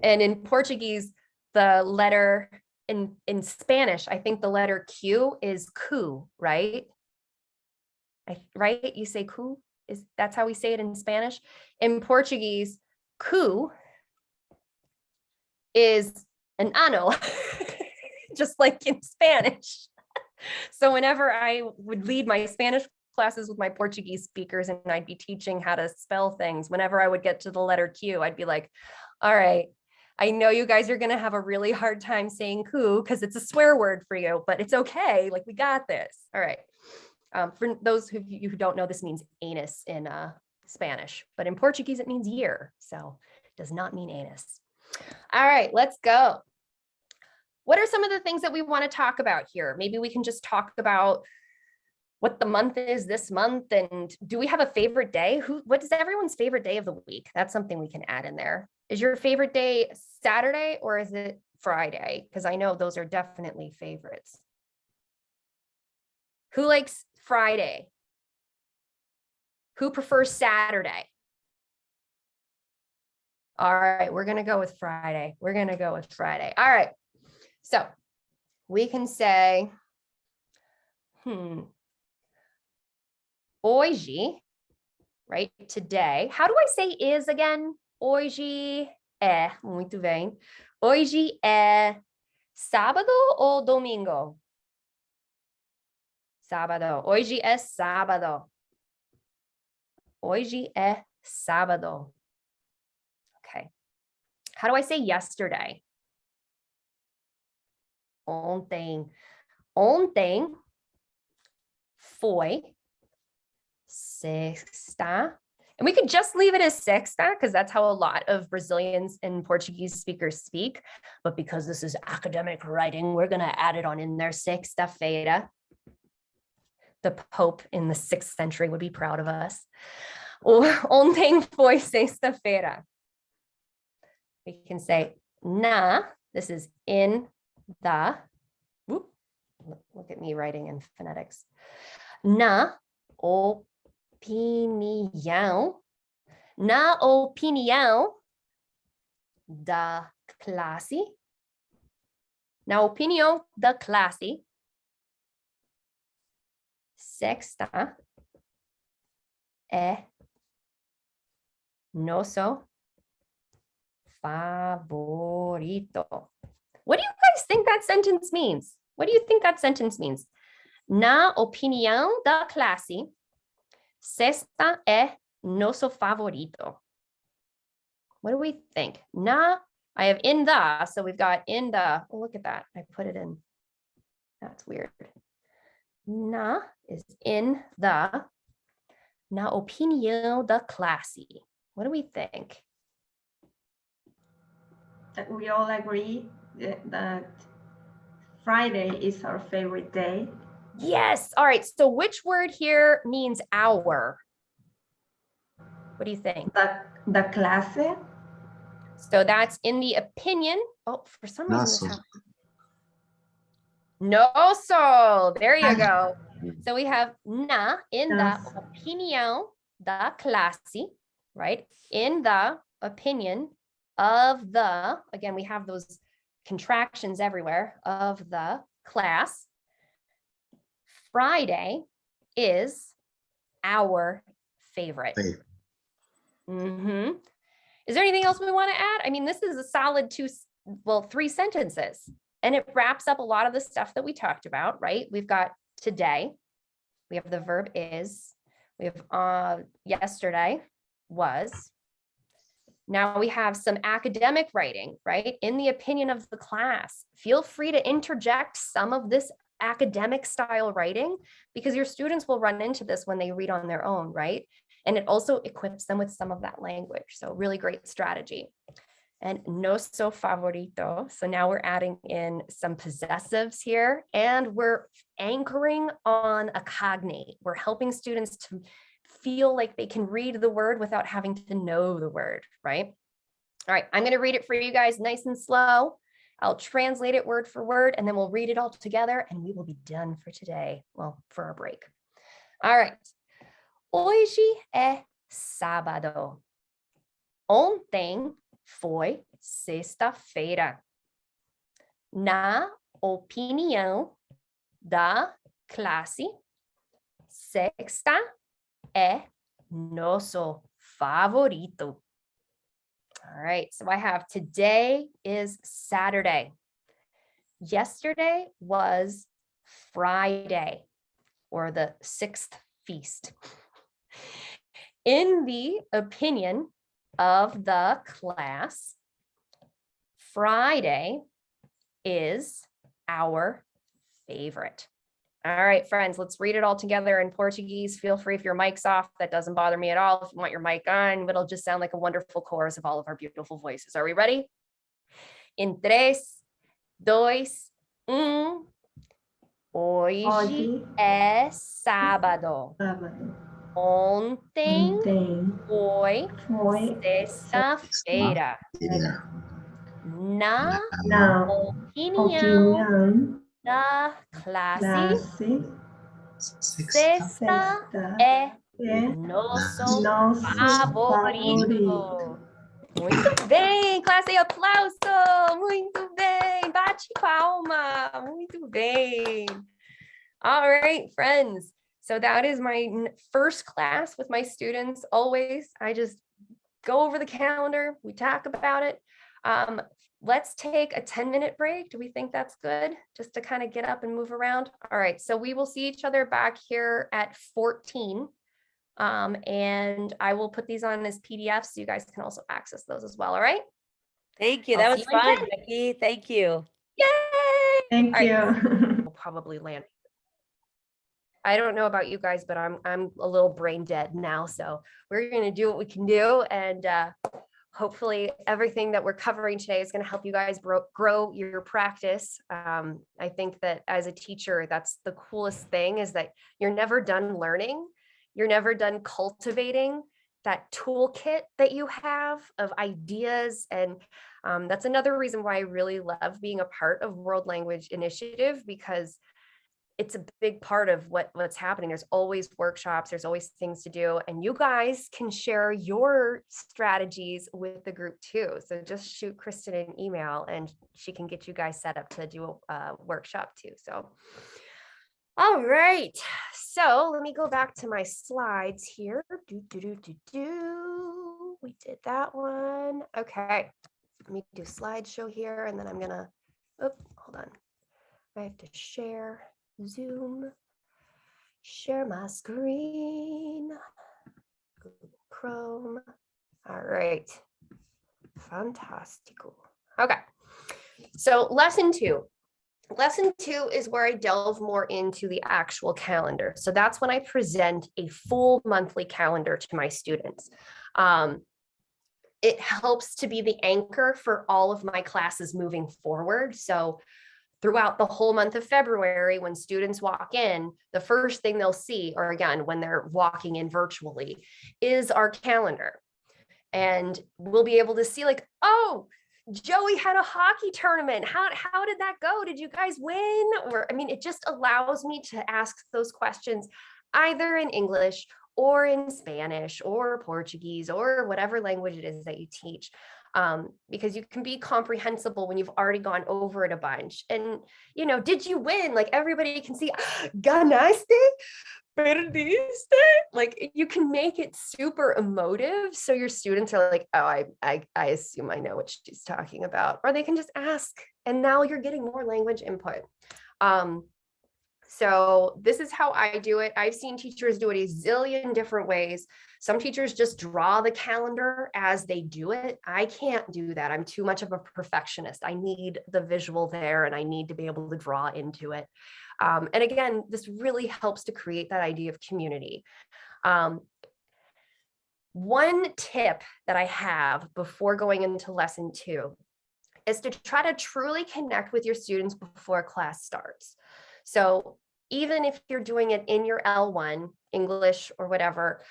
in Portuguese, the letter in Spanish, I think the letter Q is Q, right? Right? You say Q? That's how we say it in Spanish. In Portuguese, Q is an ano, just like in Spanish. So whenever I would lead my Spanish classes with my Portuguese speakers and I'd be teaching how to spell things, whenever I would get to the letter Q, I'd be like, all right, I know you guys are going to have a really hard time saying Q because it's a swear word for you, but it's okay. Like, we got this. All right. For those of you who don't know, this means anus in Spanish, but in Portuguese, it means year. So it does not mean anus. All right, let's go. What are some of the things that we want to talk about here? Maybe we can just talk about what the month is this month, and do we have a favorite day? What is everyone's favorite day of the week? That's something we can add in there. Is your favorite day Saturday or is it Friday? Because I know those are definitely favorites. Who likes Friday? Who prefers Saturday? All right, we're gonna go with Friday. We're gonna go with Friday. All right, so we can say, hoje, right, today. How do I say is again? Hoje é, muito bem. Hoje é sábado ou domingo? Sábado. Hoje é sábado. Hoje é sábado. Okay. How do I say yesterday? Ontem. Ontem foi sexta. And we could just leave it as sexta because that's how a lot of Brazilians and Portuguese speakers speak. But because this is academic writing, we're going to add it on in there, sexta-feira. The Pope in the 6th century would be proud of us. Ontem foi sexta-feira. We can say na, this is in the, whoop, look at me writing in phonetics. Na opinião da classe, na opinião da classe, sexta é nosso favorito. What do you guys think that sentence means? What do you think that sentence means? Na opinião da classe, sexta é nosso favorito. What do we think? Na, I have in the, so we've got in the, oh, look at that. I put it in. That's weird. Na is in the, na opinião da classe. What do we think?
We all agree that Friday is our favorite day.
Yes. All right. So which word here means our? What do you think?
The clase.
So that's in the opinion. Oh, for some reason this
Nosso.
happened. No, so there you go. So we have na in the opinião da classe, right? In the opinion of the, again, we have those contractions everywhere, of the class. Friday is our favorite. Is there anything else we want to add? I mean, this is a solid 3 sentences, and it wraps up a lot of the stuff that we talked about, right? We've got today, we have the verb is, we have yesterday was, Now we have some academic writing, right? In the opinion of the class, feel free to interject some of this academic style writing because your students will run into this when they read on their own, right? And it also equips them with some of that language. So really great strategy. And nuestro favorito. So now we're adding in some possessives here and we're anchoring on a cognate. We're helping students to feel like they can read the word without having to know the word, right? All right, I'm going to read it for you guys nice and slow. I'll translate it word for word and then we'll read it all together and we will be done for today. Well, for our break. All right. Hoje é sábado. Ontem foi sexta-feira. Na opinião da classe, sexta é nosso favorito. All right, so I have today is Saturday. Yesterday was Friday, or the sixth feast. In the opinion of the class, Friday is our favorite. All right, friends, let's read it all together in Portuguese. Feel free if your mic's off, that doesn't bother me at all. If you want your mic on, it'll just sound like a wonderful chorus of all of our beautiful voices. Are we ready? In 3, 2, 1. Hoje
Hoje
é sábado.
sábado.
Ontem
Ontem
foi
foi
sexta-feira.
Yeah.
Na
na
opinião
opinião
da classe,
classe,
Sexta.
sexta
sexta
é
é
nosso
nosso
favorito.
favorito.
Muito bem, classe, aplauso. Muito bem, bate palma. Muito bem. All right, friends. So that is my first class with my students. Always, I just go over the calendar. We talk about it. Let's take a 10-minute break. Do we think that's good? Just to kind of get up and move around. All right, so we will see each other back here at 14. And I will put these on as PDFs so you guys can also access those as well. All right.
Thank you.
I'll
That
see
was
you in
fun,
10.
Becky. Thank you.
Yay!
Thank
All right.
you.
We'll probably land. I don't know about you guys, but I'm a little brain dead now. So we're going to do what we can do. And hopefully everything that we're covering today is going to help you guys grow your practice. I think that as a teacher, that's the coolest thing is that you're never done learning. You're never done cultivating that toolkit that you have of ideas. And that's another reason why I really love being a part of World Language Initiative, because it's a big part of what's happening. There's always workshops, there's always things to do, and you guys can share your strategies with the group too. So just shoot Kristen an email and she can get you guys set up to do a workshop too. So, all right. So let me go back to my slides here. We did that one. Okay. Let me do slideshow here and then I'm gonna, hold on. I have to share Zoom, share my screen, Google Chrome. All right, fantastical. Okay, so lesson 2. Lesson 2 is where I delve more into the actual calendar. So that's when I present a full monthly calendar to my students. It helps to be the anchor for all of my classes moving forward. So throughout the whole month of February, when students walk in, the first thing they'll see, or again, when they're walking in virtually, is our calendar. And we'll be able to see like, oh, Joey had a hockey tournament. How did that go? Did you guys win? Or, I mean, it just allows me to ask those questions either in English or in Spanish or Portuguese or whatever language it is that you teach. Because you can be comprehensible when you've already gone over it a bunch. And, you know, did you win? Like everybody can see, ganaste, perdiste. Like you can make it super emotive. So your students are like, oh, I assume I know what she's talking about. Or they can just ask. And now you're getting more language input. So this is how I do it. I've seen teachers do it a zillion different ways. Some teachers just draw the calendar as they do it. I can't do that. I'm too much of a perfectionist. I need the visual there and I need to be able to draw into it. And again, this really helps to create that idea of community. One tip that I have before going into lesson 2 is to try to truly connect with your students before class starts. So even if you're doing it in your L1, English or whatever,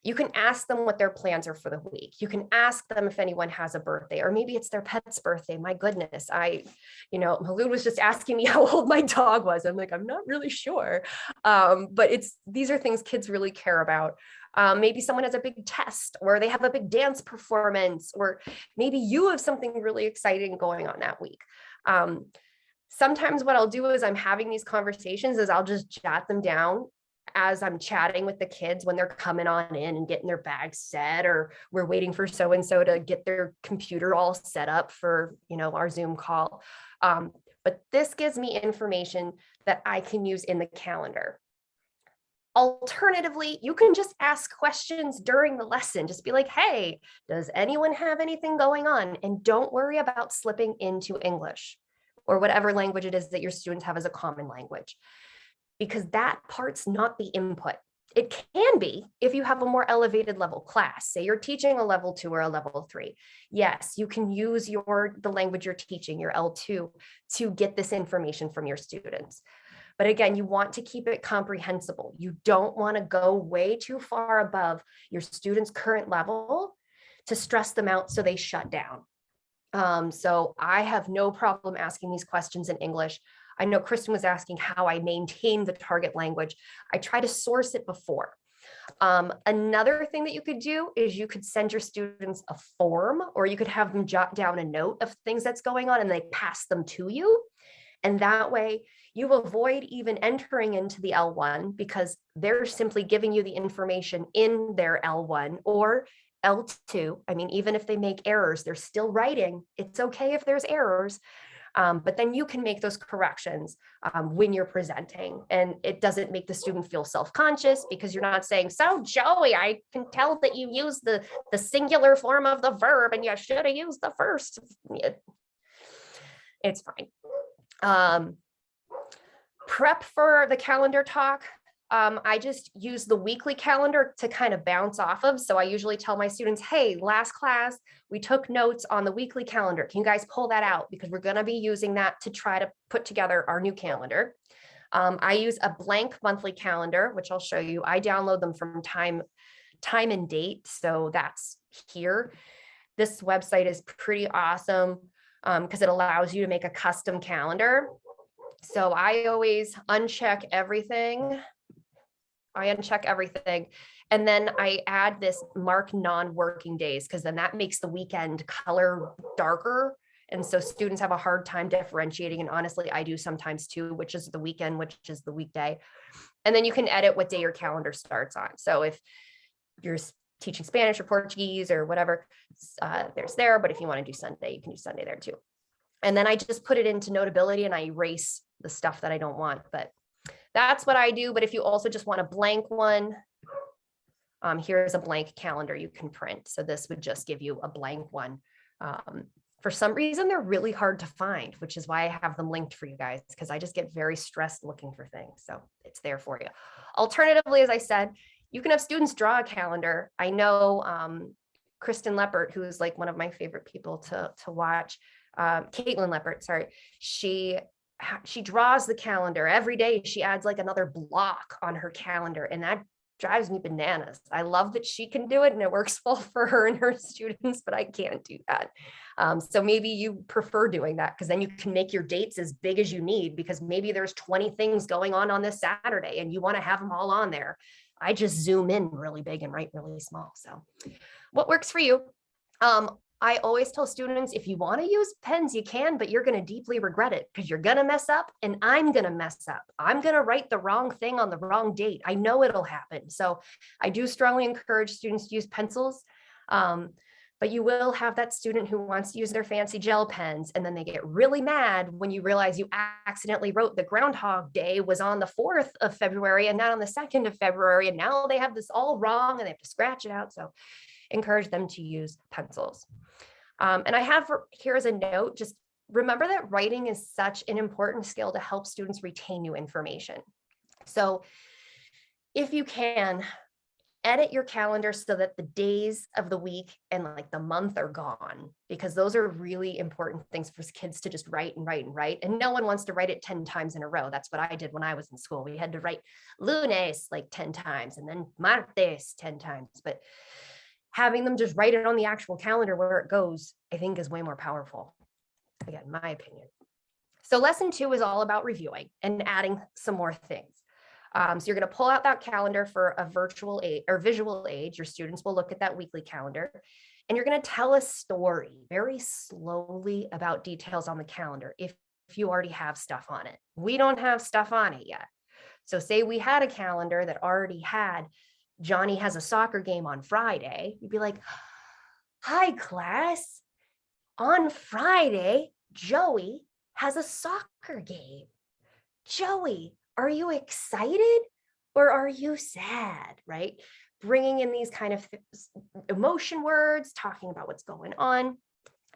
you can ask them what their plans are for the week. You can ask them if anyone has a birthday, or maybe it's their pet's birthday. My goodness, Malou was just asking me how old my dog was. I'm like, I'm not really sure. But these are things kids really care about. Maybe someone has a big test, or they have a big dance performance, or maybe you have something really exciting going on that week. Sometimes what I'll do is I'm having these conversations is I'll just jot them down as I'm chatting with the kids when they're coming on in and getting their bags set, or we're waiting for so-and-so to get their computer all set up for, our Zoom call. But this gives me information that I can use in the calendar. Alternatively, you can just ask questions during the lesson. Just be like, hey, does anyone have anything going on? And don't worry about slipping into English or whatever language it is that your students have as a common language, because that part's not the input. It can be if you have a more elevated level class. Say you're teaching a level 2 or a level 3. Yes, you can use the language you're teaching, your L2, to get this information from your students. But again, you want to keep it comprehensible. You don't want to go way too far above your students' current level to stress them out so they shut down. So I have no problem asking these questions in English. I know Kristen was asking how I maintain the target language. I try to source it before. Another thing that you could do is you could send your students a form, or you could have them jot down a note of things that's going on and they pass them to you. And that way you avoid even entering into the L1, because they're simply giving you the information in their L1 or L2. I mean, even if they make errors, they're still writing. It's okay if there's errors. But then you can make those corrections when you're presenting, and it doesn't make the student feel self-conscious, because you're not saying, so Joey, I can tell that you use the singular form of the verb and you should have used the first. It's fine. Prep for the calendar talk. I just use the weekly calendar to kind of bounce off of. So I usually tell my students, hey, last class, we took notes on the weekly calendar. Can you guys pull that out? Because we're going to be using that to try to put together our new calendar. I use a blank monthly calendar, which I'll show you. I download them from time and date. So that's here. This website is pretty awesome because it allows you to make a custom calendar. So I always uncheck everything. And then I add this mark non-working days, because then that makes the weekend color darker. And so students have a hard time differentiating. And honestly, I do sometimes too, which is the weekend, which is the weekday. And then you can edit what day your calendar starts on. So if you're teaching Spanish or Portuguese or whatever, there's there. But if you want to do Sunday, you can do Sunday there too. And then I just put it into Notability and I erase the stuff that I don't want. But that's what I do. But if you also just want a blank one, here's a blank calendar you can print. So this would just give you a blank one. For some reason, they're really hard to find, which is why I have them linked for you guys, because I just get very stressed looking for things. So it's there for you. Alternatively, as I said, you can have students draw a calendar. I know Kristen Leppert, who's like one of my favorite people to watch, Caitlin Leppert, sorry, she draws the calendar every day. She adds like another block on her calendar, and that drives me bananas. I love that she can do it and it works well for her and her students, but I can't do that. So maybe you prefer doing that, because then you can make your dates as big as you need, because maybe there's 20 things going on this Saturday and you want to have them all on there. I just zoom in really big and write really small. So what works for you? I always tell students, if you want to use pens, you can, but you're going to deeply regret it, because you're going to mess up and I'm going to mess up. I'm going to write the wrong thing on the wrong date. I know it'll happen. So I do strongly encourage students to use pencils. But But you will have that student who wants to use their fancy gel pens, and then they get really mad when you realize you accidentally wrote the Groundhog Day was on the 4th of February and not on the 2nd of February. And now they have this all wrong and they have to scratch it out. So encourage them to use pencils. And I have here as a note, just remember that writing is such an important skill to help students retain new information. So if you can, edit your calendar so that the days of the week and like the month are gone, because those are really important things for kids to just write and write and write. And no one wants to write it 10 times in a row. That's what I did when I was in school. We had to write lunes like 10 times and then martes 10 times. But having them just write it on the actual calendar where it goes, I think is way more powerful. Again, my opinion. So lesson 2 is all about reviewing and adding some more things. So you're going to pull out that calendar for a virtual aid or visual aid. Your students will look at that weekly calendar, and you're going to tell a story very slowly about details on the calendar if you already have stuff on it. We don't have stuff on it yet. So say we had a calendar that already had Johnny has a soccer game on Friday. You'd be like, hi class, on Friday, Joey has a soccer game. Joey, are you excited or are you sad, right? Bringing in these kind of emotion words, talking about what's going on.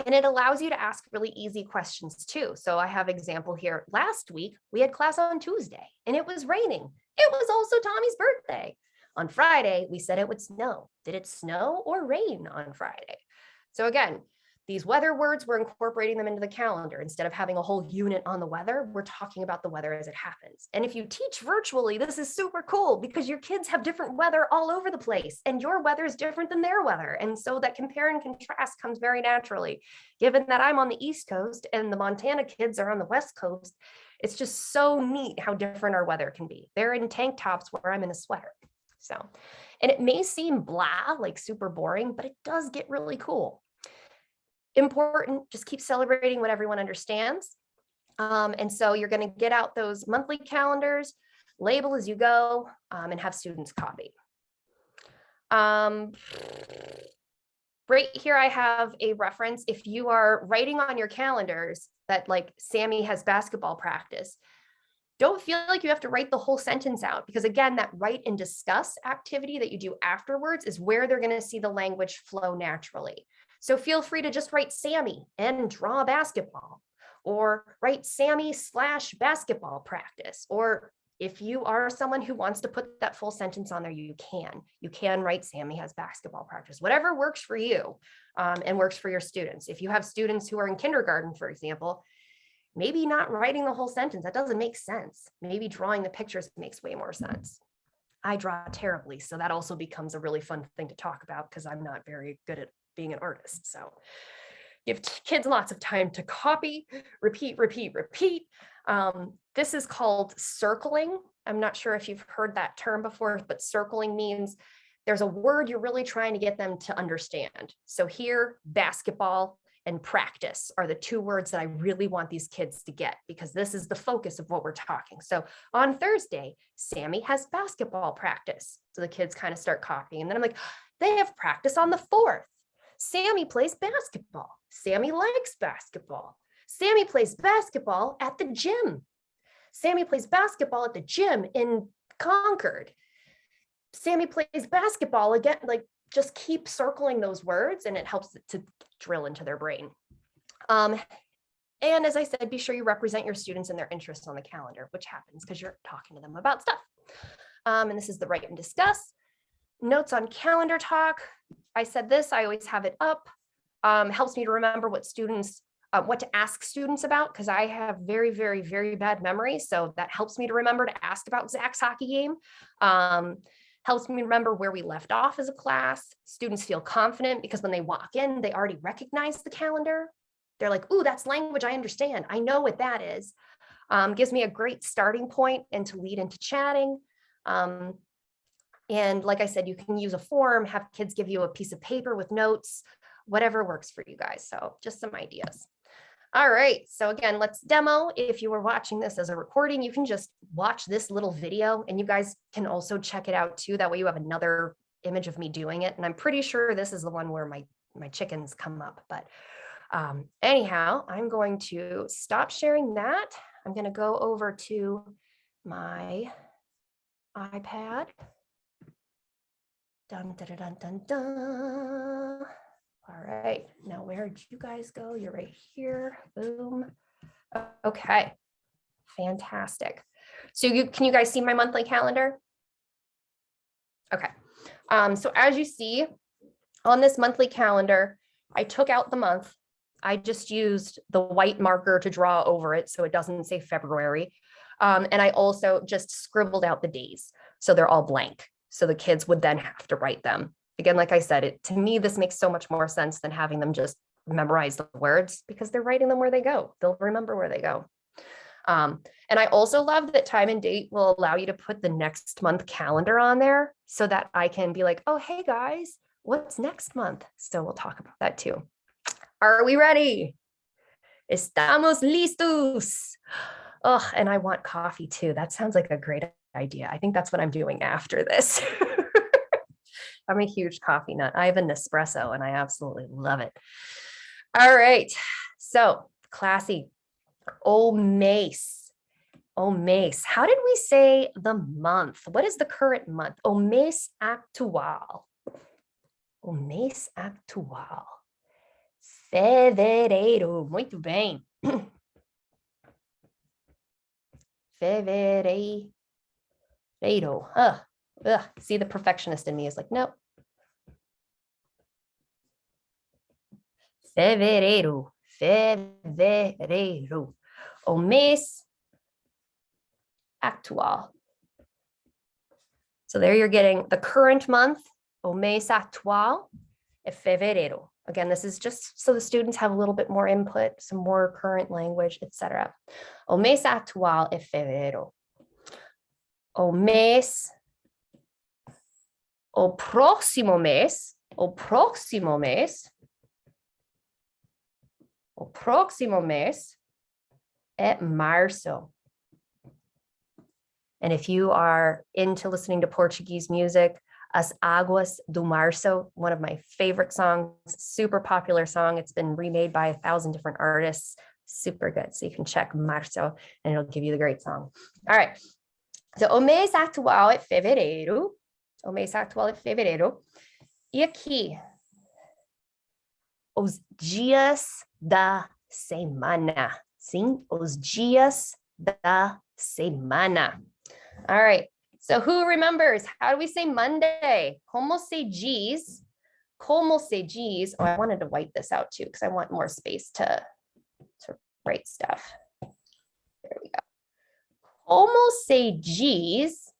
And it allows you to ask really easy questions too. So I have example here. Last week, we had class on Tuesday and it was raining. It was also Tommy's birthday. On Friday, we said it would snow. Did it snow or rain on Friday? So again, these weather words, we're incorporating them into the calendar. Instead of having a whole unit on the weather, we're talking about the weather as it happens. And if you teach virtually, this is super cool because your kids have different weather all over the place and your weather is different than their weather. And so that compare and contrast comes very naturally. Given that I'm on the East Coast and the Montana kids are on the West Coast, it's just so neat how different our weather can be. They're in tank tops where I'm in a sweater. So, and it may seem blah, like super boring, but it does get really cool. Important, just keep celebrating what everyone understands. And so you're going to get out those monthly calendars, label as you go, and have students copy. Right here, I have a reference. If you are writing on your calendars that like Sammy has basketball practice, don't feel like you have to write the whole sentence out because again, that write and discuss activity that you do afterwards is where they're going to see the language flow naturally. So feel free to just write Sammy and draw basketball, or write Sammy / basketball practice. Or if you are someone who wants to put that full sentence on there, you can write Sammy has basketball practice, whatever works for you and works for your students. If you have students who are in kindergarten, for example, maybe not writing the whole sentence, that doesn't make sense. Maybe drawing the pictures makes way more sense. I draw terribly, so that also becomes a really fun thing to talk about because I'm not very good at being an artist. So give kids lots of time to copy, repeat, repeat, repeat. This is called circling. I'm not sure if you've heard that term before, but circling means there's a word you're really trying to get them to understand. So here, basketball and practice are the 2 words that I really want these kids to get because this is the focus of what we're talking. So on Thursday, Sammy has basketball practice. So the kids kind of start copying. And then I'm like, they have practice on the 4th. Sammy plays basketball. Sammy likes basketball. Sammy plays basketball at the gym. Sammy plays basketball at the gym in Concord. Sammy plays basketball again, like just keep circling those words and it helps to drill into their brain. And as I said, be sure you represent your students and their interests on the calendar, which happens because you're talking to them about stuff. And this is the write and discuss. Notes on calendar talk. I said this, I always have it up. Helps me to remember what students, what to ask students about, because I have very, very, very bad memory. So that helps me to remember to ask about Zach's hockey game. Helps me remember where we left off as a class. Students feel confident because when they walk in, they already recognize the calendar. They're like, ooh, that's language I understand. I know what that is. Gives me a great starting point and to lead into chatting. And like I said, you can use a form, have kids give you a piece of paper with notes, whatever works for you guys. So just some ideas. All right, so again, let's demo. If you were watching this as a recording, you can just watch this little video and you guys can also check it out too. That way you have another image of me doing it. And I'm pretty sure this is the one where my my chickens come up. But anyhow, I'm going to stop sharing that. I'm going to go over to my iPad. Dun, dun, dun, dun, dun. All right, now where'd you guys go? You're right here. Boom. Okay, fantastic. So can you guys see my monthly calendar? Okay, so as you see on this monthly calendar, I took out the month. I just used the white marker to draw over it so it doesn't say February. And I also just scribbled out the days. So they're all blank. So the kids would then have to write them. Again, like I said, to me, this makes so much more sense than having them just memorize the words because they're writing them where they go. They'll remember where they go. And I also love that time and date will allow you to put the next month calendar on there so that I can be like, oh, hey guys, what's next month? So we'll talk about that too. Are we ready? Estamos listos. Oh, and I want coffee too. That sounds like a great idea. I think that's what I'm doing after this. I'm a huge coffee nut. I have a Nespresso and I absolutely love it. All right. So classy. O mês. O mês. How did we say the month? What is the current month? O mês actual. O mês actual. Fevereiro. Muito bem. Fevereiro. See, the perfectionist in me is like, nope. Fevereiro. Fevereiro. O mês actual. So there you're getting the current month. O mês actual é fevereiro. Again, this is just so the students have a little bit more input, some more current language, etc. O mês actual é fevereiro. O mês, o próximo mês é março. And if you are into listening to Portuguese music, As Águas do Março, one of my favorite songs, super popular song. It's been remade by 1,000 different artists. Super good. So you can check Março and it'll give you the great song. All right. So o mês actual é fevereiro. O mês actual é fevereiro. E aqui, os dias da semana. Sim, os dias da semana. All right. So who remembers? How do we say Monday? Como se diz? Como se diz? Oh, I wanted to wipe this out too because I want more space to write stuff. There we go. Como se diz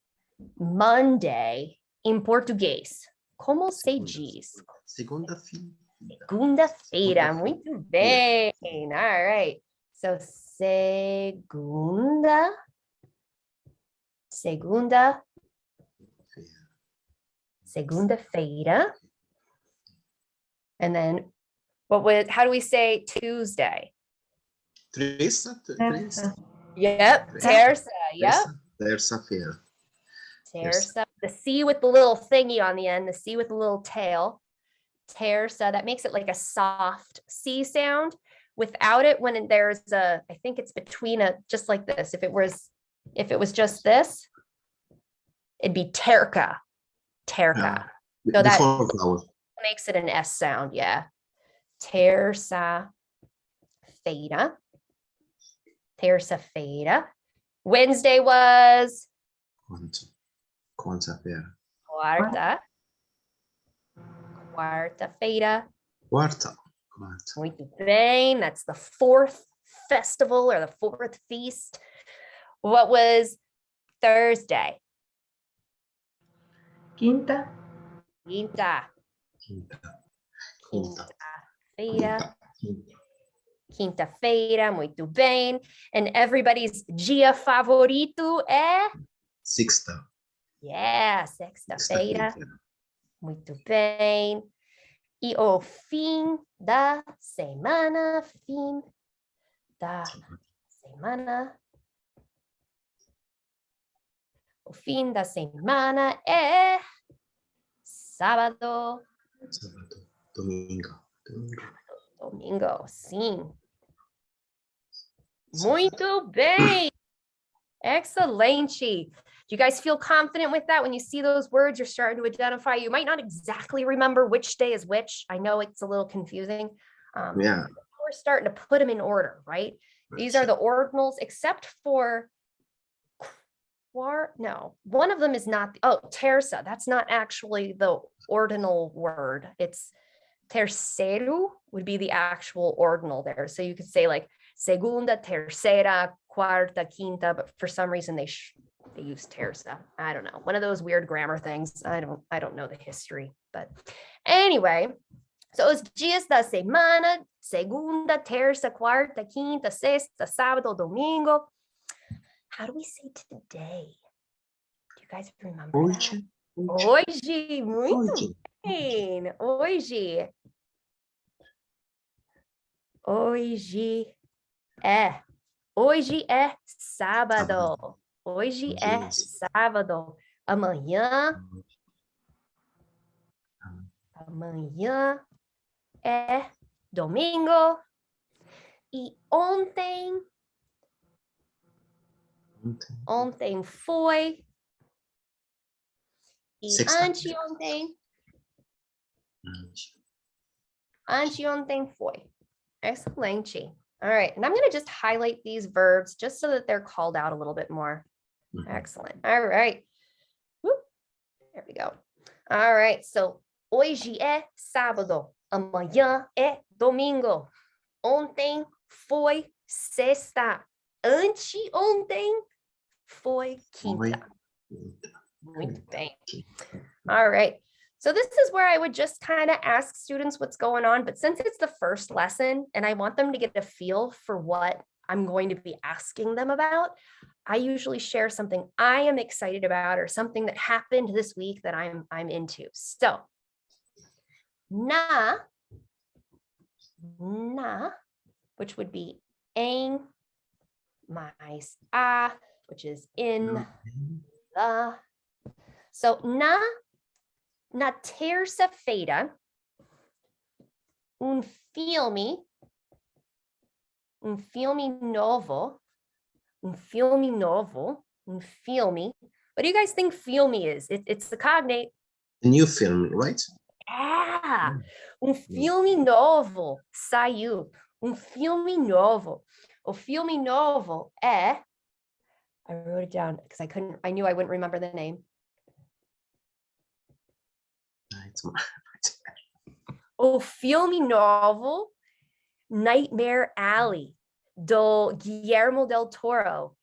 Monday em português? Como se diz?
Segunda-feira.
Segunda-feira. Muito bem. All right. So segunda-feira. And then how do we say Tuesday?
Terça.
Yep, terça. Yep.
Terça-feira.
Terça. The C with the little thingy on the end, the C with the little tail. Terça. That makes it like a soft C sound. Without it, when there's I think it's between just like this. If it was just this, it'd be terca. Terca. So that makes it an S sound, yeah. Terça-feira. Terça-feira. Wednesday was?
Quarta-feira.
Quarta-feira.
Quarta.
Muito bem. That's the fourth festival or the fourth feast. What was Thursday?
Quinta.
Quinta-feira. Quinta-feira, muito bem. And everybody's dia favorito é?
Sexta.
Yeah, sexta-feira. Muito bem. E o fim da semana, O fim da semana é sábado.
Domingo. Domingo.
Domingo, sim. Muito bem. Excelente. Do you guys feel confident with that? When you see those words, you're starting to identify. You might not exactly remember which day is which. I know it's a little confusing.
Yeah.
We're starting to put them in order, right? These are the ordinals, except for no, one of them is not. Oh, terza. That's not actually the ordinal word. It's tercero would be the actual ordinal there. So you could say like segunda, tercera, cuarta, quinta, but for some reason they use terza. I don't know. One of those weird grammar things. I don't know the history, but anyway. So os dias da semana, segunda, terça, quarta, quinta, sexta, sábado, domingo. How do we say today? Do you guys remember
Hoje.
that?
Hoje.
Hoje, muito
Hoje.
bem. Hoje. Hoje é sábado. Hoje é sábado. Amanhã é domingo. E ontem foi. E anteontem foi. Excellent. All right, and I'm going to just highlight these verbs just so that they're called out a little bit more. Excellent. All right. Whoop. There we go. All right, so hoje é sábado, amanhã é domingo. Ontem foi sexta, anteontem foi quinta. Muito bem. All right. So this is where I would just kind of ask students what's going on, but since it's the first lesson and I want them to get a feel for what I'm going to be asking them about, I usually share something I am excited about or something that happened this week that I'm into. So, na, which would be em, mais a, which is in, the. So, na terça-feira, filme novo. What do you guys think filme is? It's the cognate.
A new film, right?
Yeah. Filme novo saiu. Filme novo. O filme novo é, I wrote it down because I knew I wouldn't remember the name. O filme novo, Nightmare Alley, do Guillermo del Toro,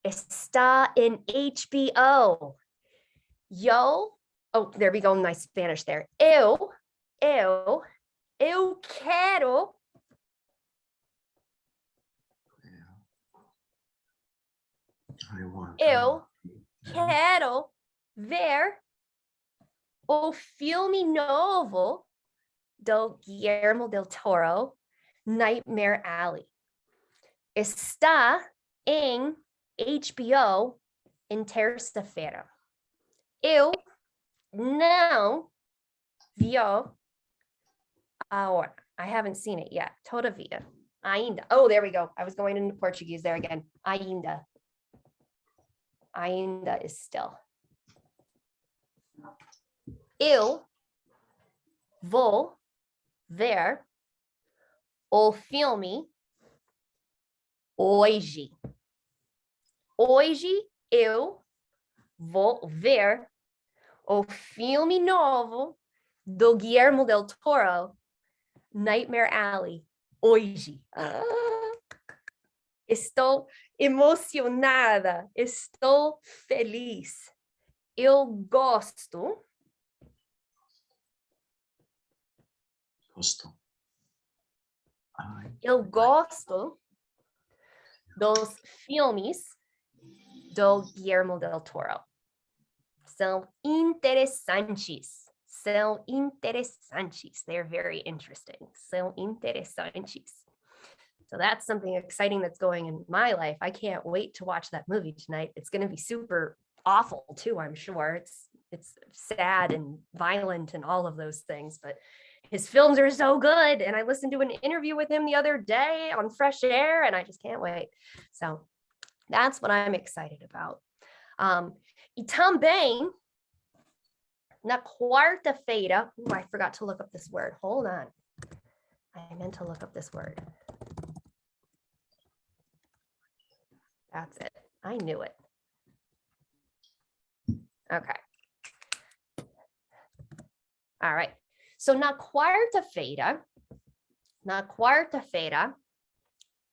está en HBO. Oh, there we go, my Spanish there. Eu quero. Eu quero ver o filme novo do Guillermo del Toro, Nightmare Alley. Está em HBO em terça-feira. Eu não vi ahora. I haven't seen it yet. Todavia. Ainda. Oh, there we go. I was going into Portuguese there again. Ainda. Ainda is still. Eu vou ver o filme hoje. Hoje eu vou ver o filme novo do Guillermo del Toro, Nightmare Alley. Hoje. Estou emocionada. Estou feliz. Eu gosto. Eu gosto dos filmes do Guillermo del Toro. São interessantes. São interessantes. They're very interesting. São interessantes. So that's something exciting that's going in my life. I can't wait to watch that movie tonight. It's going to be super awful too, I'm sure. It's sad and violent and all of those things, but his films are so good. And I listened to an interview with him the other day on Fresh Air, and I just can't wait. So that's what I'm excited about. E também, na quarta-feira, I forgot to look up this word. Hold on. I meant to look up this word. That's it. I knew it. Okay. All right. So na quarta-feira,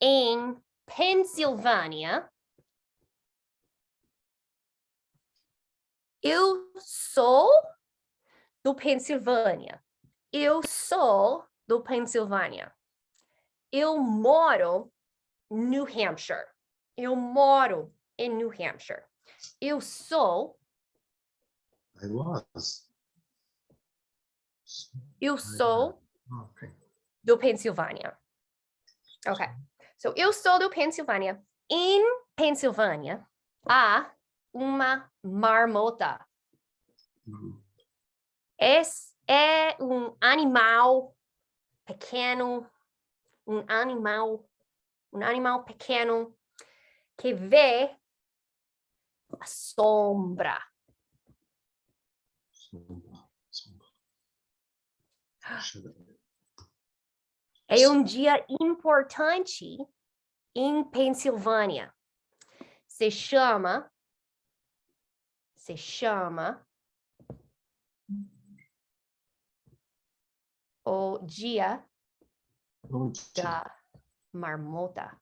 em Pensilvânia, eu sou do Pensilvânia. Eu sou do Pensilvânia. Eu moro em New Hampshire. Eu moro em New Hampshire. Eu sou.
I was.
Eu sou
Okay.
do Pensilvânia. Okay. So eu sou do Pensilvânia. Em Pensilvânia há uma marmota. É animal pequeno, um animal pequeno que vê a sombra. É um dia importante em Pensilvânia. Se chama o dia da marmota.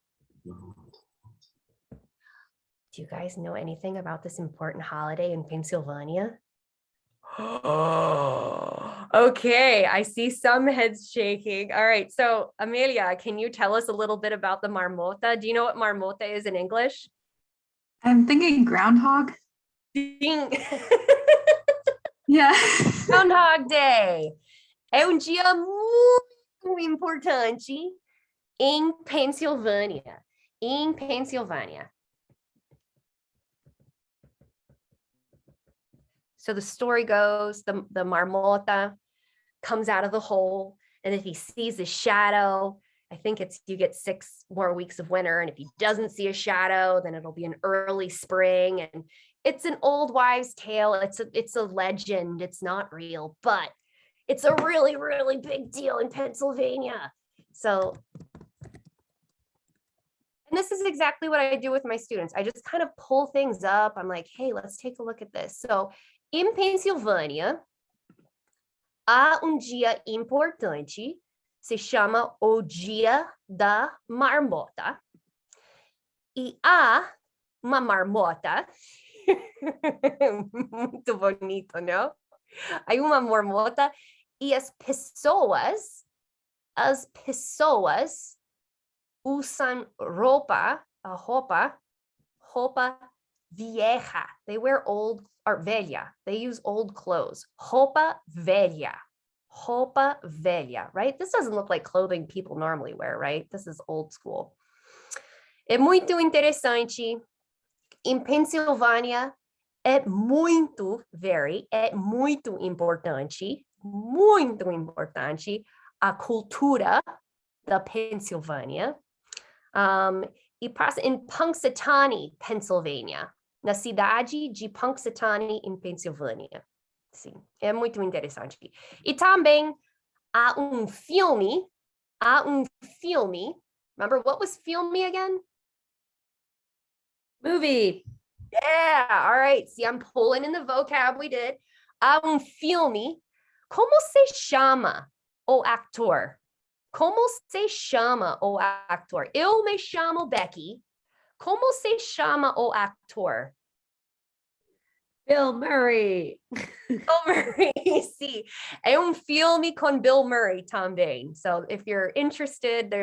Do you guys know anything about this important holiday in Pennsylvania? Okay, I see some heads shaking. All right, so Amelia, can you tell us a little bit about the marmota? Do you know what marmota is in English?
I'm thinking groundhog.
Ding.
Yeah.
Groundhog Day. É um dia muito importante em Pensilvânia. Em Pensilvânia. So the story goes, the marmota comes out of the hole, and if he sees a shadow, I think it's you get 6 more weeks of winter, and if he doesn't see a shadow, then it'll be an early spring. And it's an old wives' tale. It's a legend. It's not real, but it's a really, really big deal in Pennsylvania. So, and this is exactly what I do with my students. I just kind of pull things up. I'm like, hey, let's take a look at this. So, em Pensilvânia, há dia importante, se chama o Dia da Marmota. E há uma marmota, muito bonito, não? Há uma marmota e as pessoas usam roupa vieja. They wear old, or velha. They use old clothes. Roupa velha, right? This doesn't look like clothing people normally wear, right? This is old school. É muito interessante. Em Pensilvânia, é muito importante a cultura da Pensilvânia. E passa em Punxsutawney, Pensilvânia, na cidade de Punxsutawney, em Pensilvânia. Sim, é muito interessante. E também há um filme. Remember, what was filme again?
Movie.
Yeah, all right. See, I'm pulling in the vocab we did. Há filme. Como se chama o actor? Como se chama o actor? Eu me chamo Becky. Como se chama o actor?
Bill Murray.
Bill Murray, see. É filme com Bill Murray também. So if you're interested,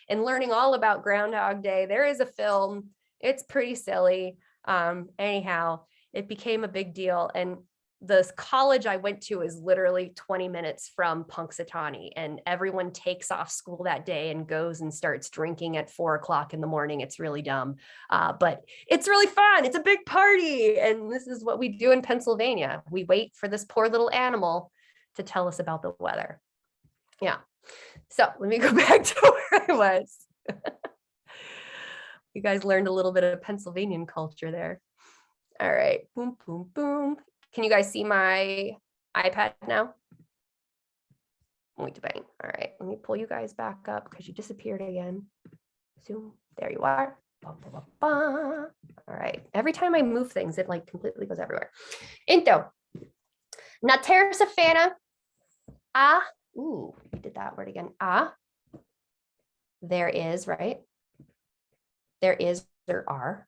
in learning all about Groundhog Day, there is a film. It's pretty silly. Anyhow, it became a big deal. And the college I went to is literally 20 minutes from Punxsutawney, and everyone takes off school that day and goes and starts drinking at 4 o'clock in the morning. It's really dumb, but it's really fun. It's a big party. And this is what we do in Pennsylvania. We wait for this poor little animal to tell us about the weather. Yeah. So let me go back to where I was. You guys learned a little bit of Pennsylvanian culture there. All right. Boom, boom, boom. Can you guys see my iPad now? Muito bem. All right. Let me pull you guys back up because you disappeared again. Zoom. There you are. Ba, ba, ba, ba. All right. Every time I move things, it like completely goes everywhere. Então, na terça-feira, we did that word again. There is, right? There is, there are.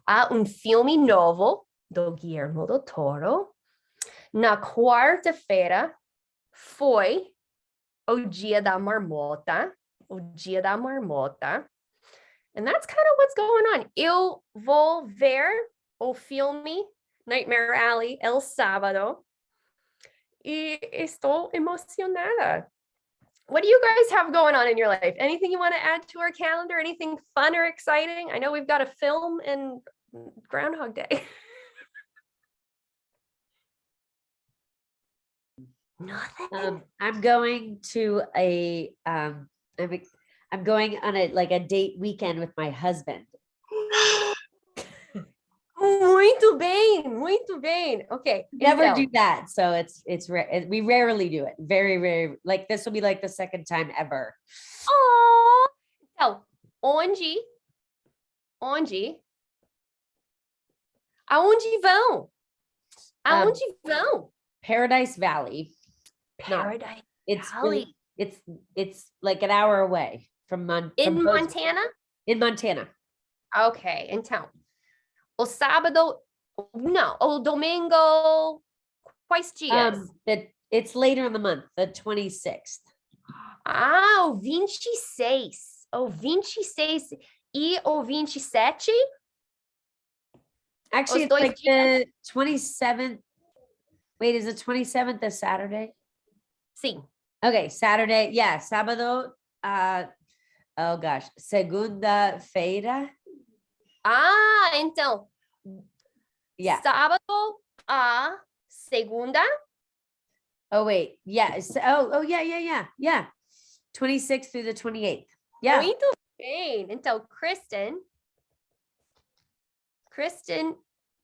Há filme novo do Guillermo del Toro. Na quarta-feira foi o Dia da Marmota. O Dia da Marmota. And that's kind of what's going on. Eu vou ver o filme Nightmare Alley el sábado. E estou emocionada. What do you guys have going on in your life? Anything you want to add to our calendar? Anything fun or exciting? I know we've got a film and Groundhog Day. Nothing.
I'm going to I'm going on a date weekend with my husband.
Muito bem, muito bem. Okay.
Never do that. So we rarely do it. Very, very, like this will be like the second time ever.
Oh, então, aonde vão? Aonde vão?
Paradise Valley.
Paradise
It's
Valley.
It's like an hour away from
In Montana?
In Montana.
Okay, então. O sábado, não, o domingo, quais dias?
It's later in the month, the 26th.
O 26. O 26 e o 27?
Actually, it's like the 27th. Wait, is the 27th a Saturday?
Sim.
Okay, Saturday. Yeah, sábado. Oh gosh, segunda-feira.
Então.
Yeah.
Sábado a segunda.
Oh wait, yeah. Yeah. 26th through the 28th. Yeah.
Muito bem. Então, Kristen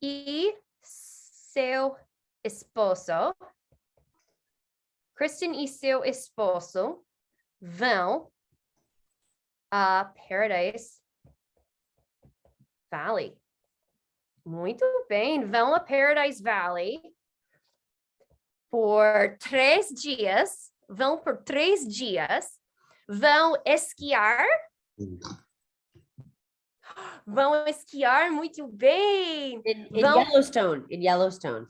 e seu esposo. Kristen e seu esposo vão a Paradise Valley. Muito bem. Vão a Paradise Valley por 3 dias. Vão por 3 dias. Vão esquiar. Vão esquiar muito bem.
In Yellowstone. In Yellowstone.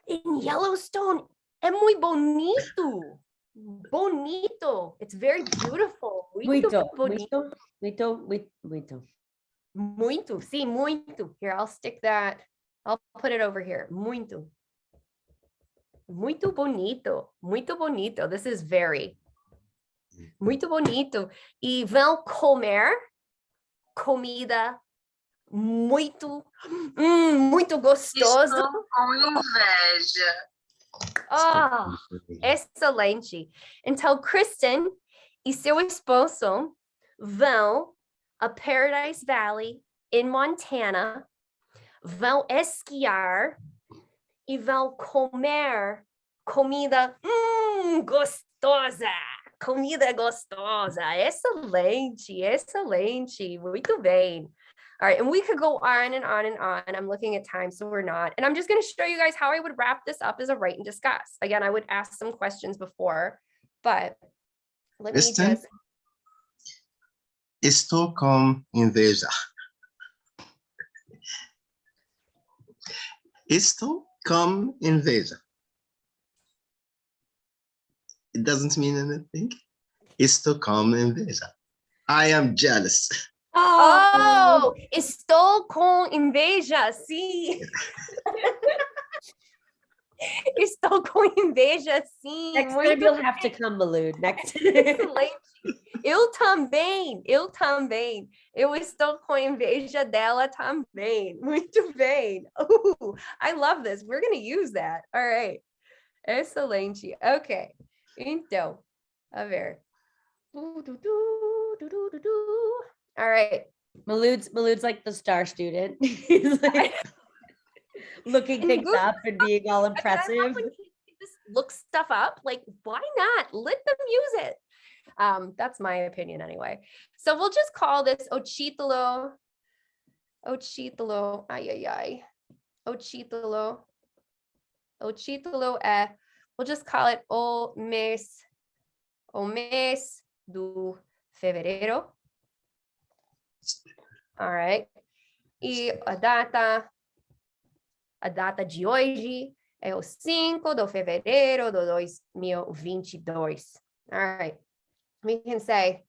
In Yellowstone. É muito bonito. Bonito. It's very beautiful. Muito bonito. Muito. Sim, muito. Here, I'll stick that. I'll put it over here. Muito. Muito bonito. Muito bonito. This is very. Muito bonito. E vão comer comida muito, muito gostoso.
Estou com inveja.
Excelente. Então, Kristen e seu esposo vão a Paradise Valley, em Montana, vão esquiar e vão comer comida gostosa. Comida gostosa. Excelente, excelente. Muito bem. All right, and we could go on and on and on. I'm looking at time, so we're not. And I'm just going to show you guys how I would wrap this up as a write and discuss. Again, I would ask some questions before, but let me just...
Estou com inveja. Estou com inveja. It doesn't mean anything. Estou com inveja. I am jealous.
Oh, estou com inveja, sim. Estou com inveja, sim.
Next time you'll have to come, Malud. Next.
Eu também. Eu estou com inveja dela também. Muito bem. Oh, I love this. We're going to use that. All right. Excelente. Okay. Então, A ver. Do, do, do, do, do, do, do. All right.
Malud's like the star student. He's like looking
And
things
Google-
up and being all
I mean, I love
impressive.
when kids just look stuff up. Like, why not? Let them use it. That's my opinion anyway. So we'll just call this ochítalo. Ochítalo. Ay, ay, ay. Ochítalo. Ochítalo. We'll just call it o mês do fevereiro. All right. E a data de hoje é o 5 de fevereiro de 2022. All right. We can say,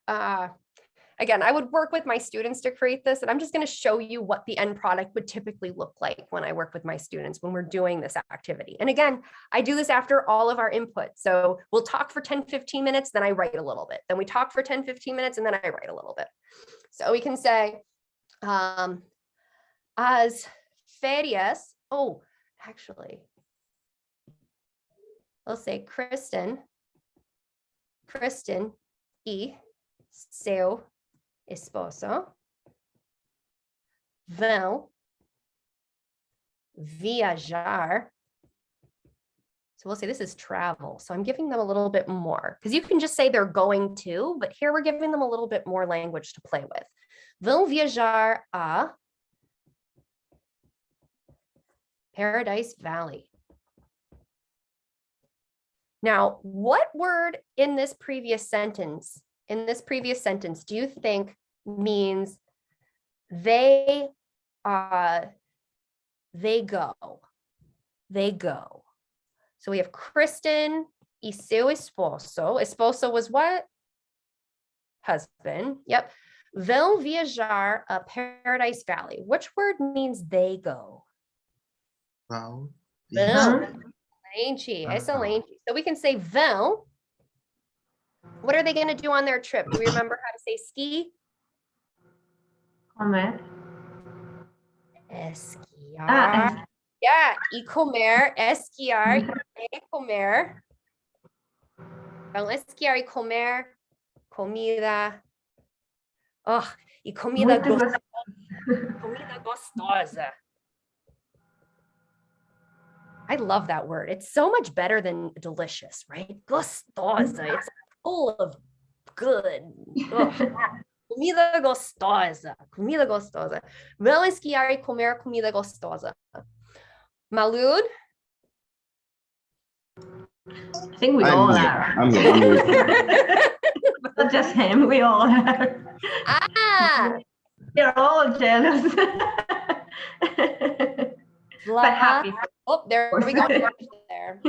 again, I would work with my students to create this, and I'm just going to show you what the end product would typically look like when I work with my students when we're doing this activity. And again, I do this after all of our input. So we'll talk for 10, 15 minutes, then I write a little bit. Then we talk for 10, 15 minutes, and then I write a little bit. So we can say, as férias, actually, I'll say Kristen e seu esposo vão viajar. So we'll say this is travel. So I'm giving them a little bit more because you can just say they're going to, but here we're giving them a little bit more language to play with. Vão viajar a Paradise Valley. Now, what word in this previous sentence do you think means they go? They go. So we have Kristen e seu esposo. Esposo was what? Husband. Yep. Vão viajar a Paradise Valley. Which word means they go?
Wow.
Vão. Excelente. So we can say vão. What are they going to do on their trip? Do we remember how to say ski?
Comer.
Esquiar. Yeah, e comer, esquiar, e comer. Vão esquiar e comer comida. Oh, e comida
Muito
gostosa. Comida gostosa. I love that word. It's so much better than delicious, right? Gostosa. It's full of good. Comida gostosa. Comida gostosa. Vão esquiar e comer comida gostosa. Malud?
I think we
I'm
all
here.
are.
I'm here.
Not just him, we all are.
Ah!
We're all jealous. But happy.
Oh, there we go. There.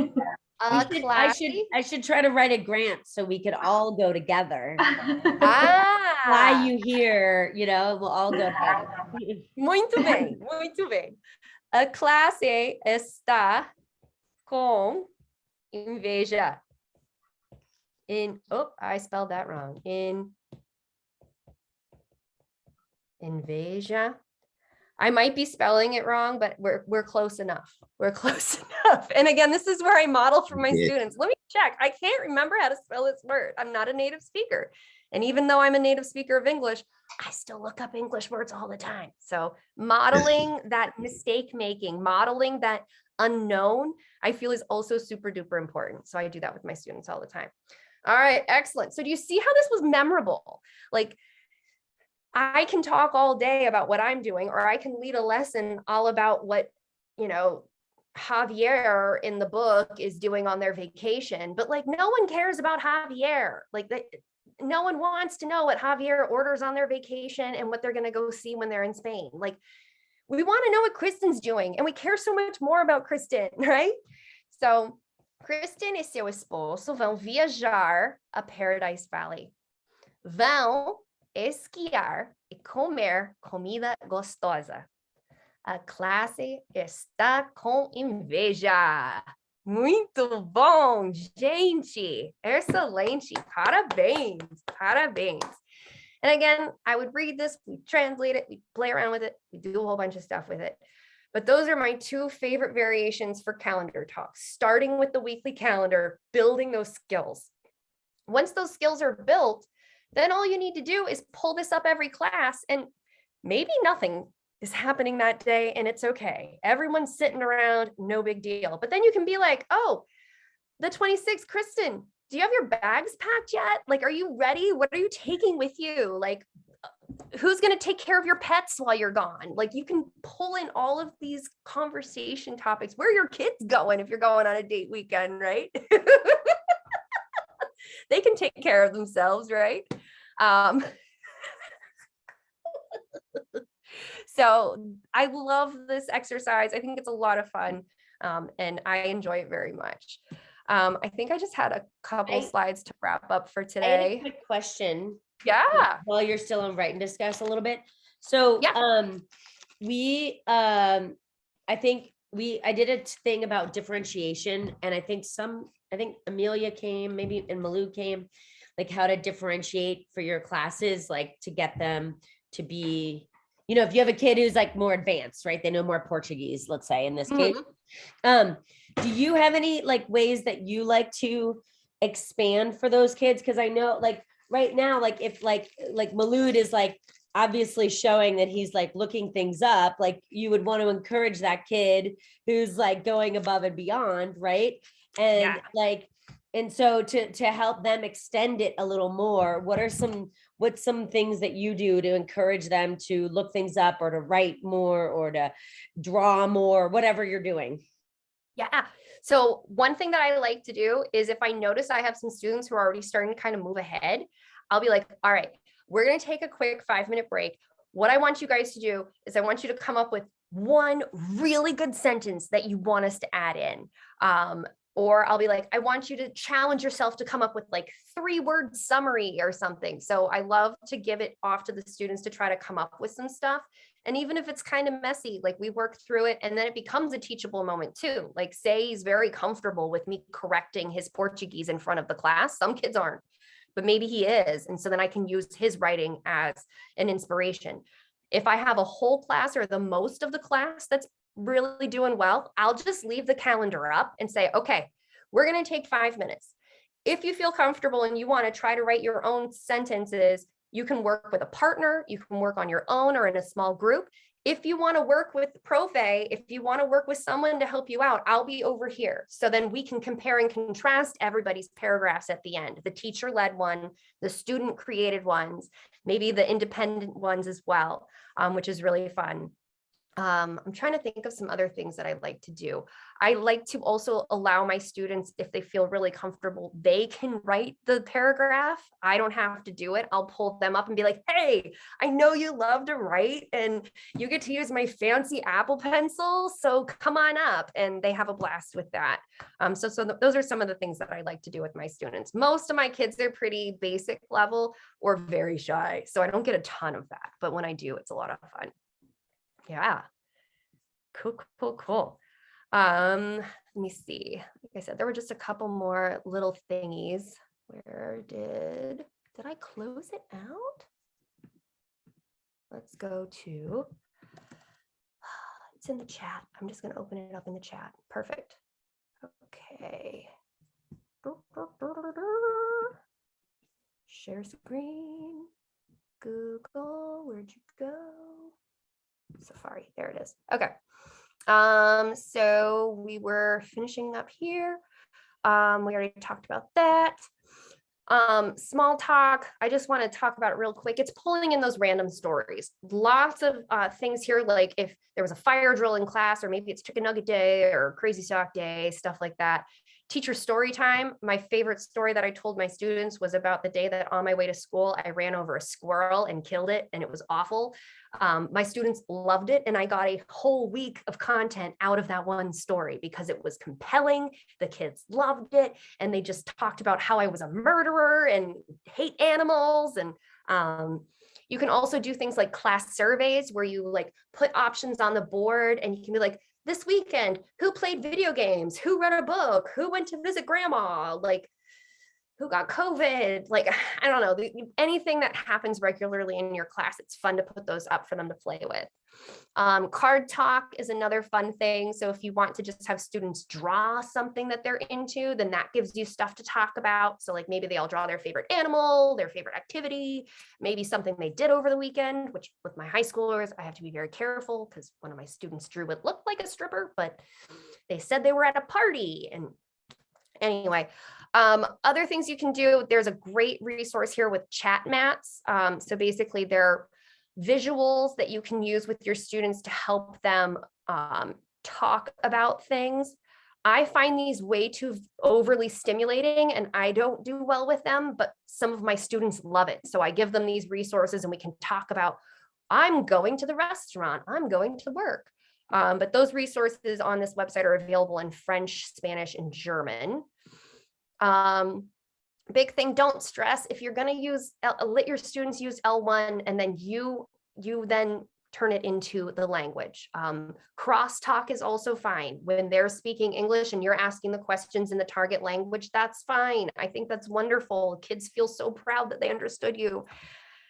I should try to write a grant so we could all go together. Fly
Ah!
you here, we'll all go together.
Muito bem, muito bem. A classe está com inveja. I spelled that wrong. Inveja. I might be spelling it wrong, but we're close enough. We're close enough. And again, this is where I model for my students. Let me check. I can't remember how to spell this word. I'm not a native speaker. And even though I'm a native speaker of English, I still look up English words all the time. So modeling that mistake making, modeling that unknown, I feel is also super duper important. So I do that with my students all the time. All right, excellent. So do you see how this was memorable? Like, I can talk all day about what I'm doing, or I can lead a lesson all about what, Javier in the book is doing on their vacation, but like no one cares about Javier. Like no one wants to know what Javier orders on their vacation and what they're going to go see when they're in Spain. Like we want to know what Kristen's doing, and we care so much more about Kristen, right? So Kristen e seu esposo vão viajar a Paradise Valley. Vão esquiar e comer comida gostosa. A classe está com inveja. Muito bom, gente. Excelente. Parabéns. Parabéns. And again, I would read this, we translate it, we play around with it, we do a whole bunch of stuff with it. But those are my two favorite variations for calendar talks, starting with the weekly calendar, building those skills. Once those skills are built, then all you need to do is pull this up every class, and maybe nothing is happening that day and it's okay. Everyone's sitting around, no big deal. But then you can be like, oh, the 26th, Kristen, do you have your bags packed yet? Like, are you ready? What are you taking with you? Like, who's going to take care of your pets while you're gone? Like, you can pull in all of these conversation topics. Where are your kids going if you're going on a date weekend, right? They can take care of themselves, right? So I love this exercise. I think it's a lot of fun, and I enjoy it very much. I think I just had a couple slides to wrap up for
I had a
today.
quick question.
Yeah.
While you're still on write and discuss a little bit. So
Yeah.
I think I did a thing about differentiation, and I think Amelia came, maybe, and Malou came, like how to differentiate for your classes, like to get them to be, if you have a kid who's like more advanced, right? They know more Portuguese, let's say in this case. Do you have any like ways that you like to expand for those kids? Because I know like right now, like if like Malud is like obviously showing that he's like looking things up, like you would want to encourage that kid who's like going above and beyond, right? And and so to help them extend it a little more, what's some things that you do to encourage them to look things up or to write more or to draw more, whatever you're doing?
Yeah. So one thing that I like to do is if I notice I have some students who are already starting to kind of move ahead, I'll be like, all right, we're going to take a quick 5-minute break. What I want you guys to do is I want you to come up with one really good sentence that you want us to add in. Or I'll be like, I want you to challenge yourself to come up with like 3-word summary or something. So I love to give it off to the students to try to come up with some stuff. And even if it's kind of messy, like we work through it and then it becomes a teachable moment too. Like say he's very comfortable with me correcting his Portuguese in front of the class. Some kids aren't, but maybe he is. And so then I can use his writing as an inspiration. If I have a whole class or the most of the class that's really doing well, I'll just leave the calendar up and say, okay, we're going to take 5 minutes. If you feel comfortable and you want to try to write your own sentences, you can work with a partner, you can work on your own or in a small group. If you want to work with Profe, if you want to work with someone to help you out, I'll be over here. So then we can compare and contrast everybody's paragraphs at the end, the teacher-led one, the student-created ones, maybe the independent ones as well, which is really fun. I'm trying to think of some other things that I like to do. I like to also allow my students, if they feel really comfortable, they can write the paragraph. I don't have to do it. I'll pull them up and be like, hey, I know you love to write and you get to use my fancy Apple pencil. So come on up. And they have a blast with that. So those are some of the things that I like to do with my students. Most of my kids are pretty basic level or very shy. So I don't get a ton of that. But when I do, it's a lot of fun. Yeah. Cool. Let me see. Like I said, there were just a couple more little thingies. Where did I close it out? Let's go to, it's in the chat. I'm just going to open it up in the chat. Perfect. Okay. Share screen. Google, where'd you go? Safari, there it is. Okay. So we were finishing up here. We already talked about that. Small talk, I just want to talk about it real quick. It's pulling in those random stories. Lots of things here, like if there was a fire drill in class, or maybe it's chicken nugget day or crazy sock day, stuff like that. Teacher story time. My favorite story that I told my students was about the day that on my way to school, I ran over a squirrel and killed it, and it was awful. My students loved it, and I got a whole week of content out of that one story because it was compelling. The kids loved it, and they just talked about how I was a murderer and hate animals. And you can also do things like class surveys where you like put options on the board, and you can be like, this weekend, who played video games? Who read a book? Who went to visit grandma? Like, who got COVID, like, I don't know, anything that happens regularly in your class, it's fun to put those up for them to play with. Card talk is another fun thing. So if you want to just have students draw something that they're into, then that gives you stuff to talk about. So like maybe they all draw their favorite animal, their favorite activity, maybe something they did over the weekend, which with my high schoolers, I have to be very careful because one of my students drew what looked like a stripper, but they said they were at a party. And anyway, other things you can do, there's a great resource here with chat mats. So basically they're visuals that you can use with your students to help them talk about things. I find these way too overly stimulating and I don't do well with them, but some of my students love it. So I give them these resources and we can talk about, I'm going to the restaurant, I'm going to work. But those resources on this website are available in French, Spanish, and German. Big thing, don't stress. If you're going to use, let your students use L1 and then you then turn it into the language. Crosstalk is also fine. When they're speaking English and you're asking the questions in the target language, that's fine. I think that's wonderful. Kids feel so proud that they understood you.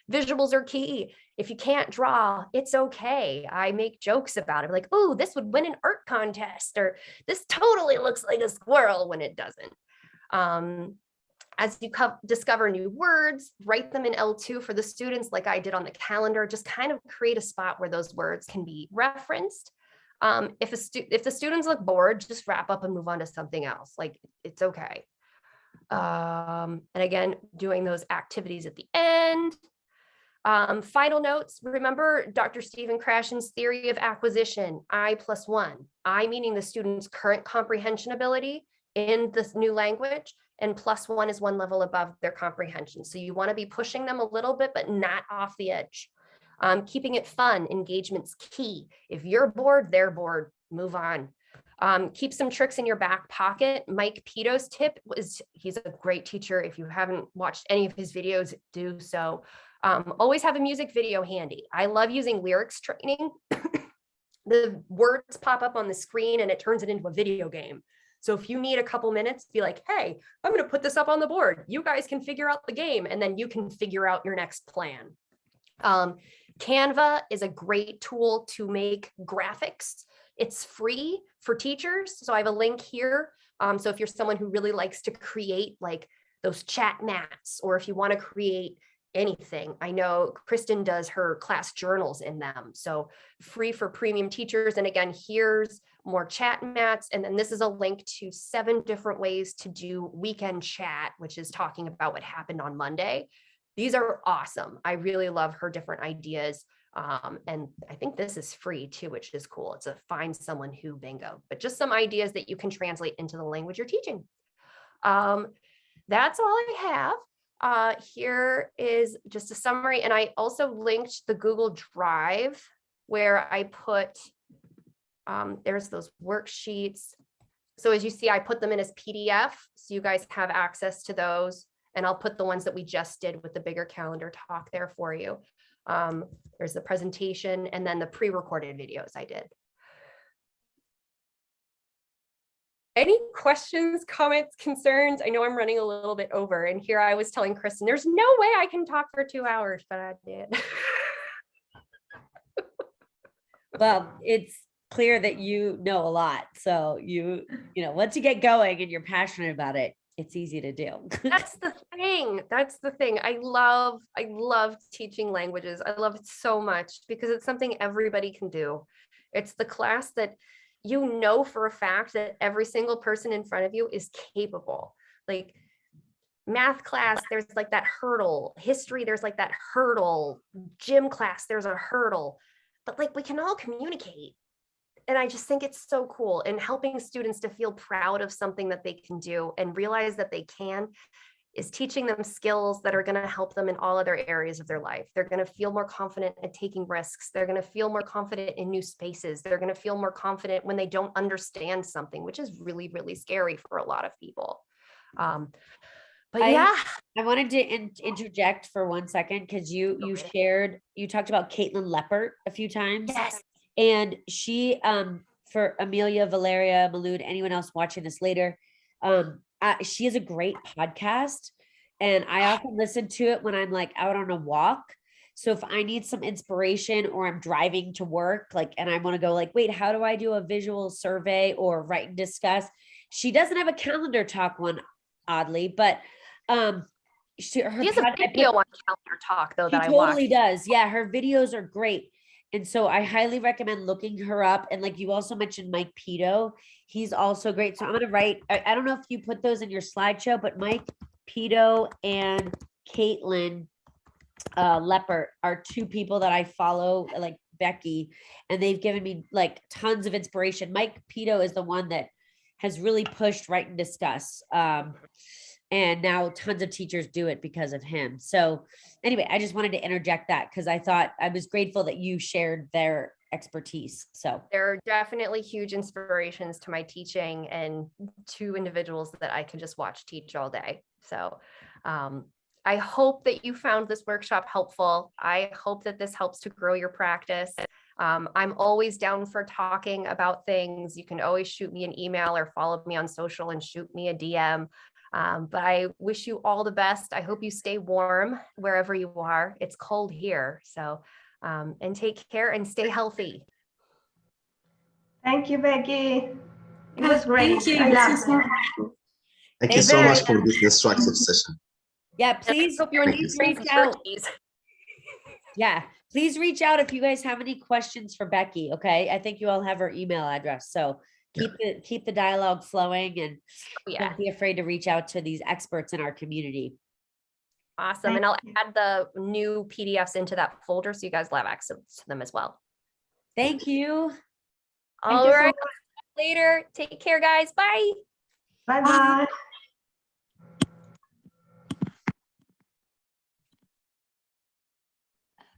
Visuals are key. If you can't draw, it's okay. I make jokes about it, like, oh, this would win an art contest, or this totally looks like a squirrel when it doesn't. As you discover new words, write them in L2 for the students like I did on the calendar, just kind of create a spot where those words can be referenced. If the students look bored, just wrap up and move on to something else. Like, it's okay. And again, doing those activities at the end. Final notes, remember Dr. Stephen Krashen's theory of acquisition, I+1. I meaning the student's current comprehension ability in this new language, and +1 is one level above their comprehension. So you want to be pushing them a little bit, but not off the edge. Keeping it fun, engagement's key. If you're bored, they're bored, move on. Keep some tricks in your back pocket. Mike Peto's tip was, he's a great teacher. If you haven't watched any of his videos, do so. Always have a music video handy. I love using lyrics training. The words pop up on the screen and it turns it into a video game. So if you need a couple minutes, be like, hey, I'm going to put this up on the board. You guys can figure out the game and then you can figure out your next plan. Canva is a great tool to make graphics. It's free for teachers. So I have a link here. So if you're someone who really likes to create like those chat mats, or if you want to create anything, I know Kristen does her class journals in them. So free for premium teachers. And again, here's more chat mats. And then this is a link to 7 different ways to do weekend chat, which is talking about what happened on Monday. These are awesome. I really love her different ideas. And I think this is free too, which is cool. It's a find someone who bingo, but just some ideas that you can translate into the language you're teaching. That's all I have. Here is just a summary. And I also linked the Google Drive where I put, there's those worksheets. So as you see, I put them in as PDF. So you guys have access to those. And I'll put the ones that we just did with the bigger calendar talk there for you. There's the presentation and then the pre-recorded videos I did. Any questions, comments, concerns? I know I'm running a little bit over, and here I was telling Kristen, there's no way I can talk for 2 hours, but I did.
Well, it's clear that you know a lot. So you know, once you get going and you're passionate about it, it's easy to do.
That's the thing. That's the thing. I love teaching languages. I love it so much because it's something everybody can do. It's the class that you know for a fact that every single person in front of you is capable. Like math class, there's like that hurdle. History, there's like that hurdle. Gym class, there's a hurdle. But like we can all communicate. And I just think it's so cool, and helping students to feel proud of something that they can do and realize that they can is teaching them skills that are going to help them in all other areas of their life. They're going to feel more confident at taking risks. They're going to feel more confident in new spaces. They're going to feel more confident when they don't understand something, which is really, really scary for a lot of people. But yeah.
I wanted to interject for 1 second because you talked about Caitlin Leppert a few times.
Yes.
And she, for Amelia, Valeria, Malud, anyone else watching this later, she has a great podcast And I often listen to it when I'm like out on a walk. So if I need some inspiration or I'm driving to work, like, and I want to go like, wait, how do I do a visual survey or write and discuss? She doesn't have a calendar talk one, oddly, but her
She has a
pod- I put-
video on Calendar Talk though
she
that I
totally
watched.
does. Yeah, her videos are great. And so I highly recommend looking her up. And like you also mentioned Mike Pito, he's also great. So I'm gonna write, I don't know if you put those in your slideshow, but Mike Pito and Caitlin Leppert are two people that I follow, like Becky, and they've given me like tons of inspiration. Mike Pito is the one that has really pushed write and discuss. And now tons of teachers do it because of him. So anyway, I just wanted to interject that because I thought I was grateful that you shared their expertise. So
They're definitely huge inspirations to my teaching and two individuals that I can just watch teach all day. So I hope that you found this workshop helpful. I hope that this helps to grow your practice. I'm always down for talking about things. You can always shoot me an email or follow me on social and shoot me a DM. But I wish you all the best. I hope you stay warm wherever you are. It's cold here. So, and take care and stay healthy.
Thank you, Becky. It was great.
Thank you.
I
This
loved
was so
it.
helpful.
Thank you so much for this instructive session.
yeah,
And I
please,
hope you're
Thank you.
enjoying
reach
some
out.
turkeys.
Yeah, please reach out if you guys have any questions for Becky. Okay, I think you all have her email address, so keep the dialogue flowing and
Yeah,
don't be afraid to reach out to these experts in our community.
awesome. And I'll add the new PDFs into that folder so you guys will have access to them as well.
Thank you.
All
you so
right, later. Take care, guys. Bye.
Bye-bye.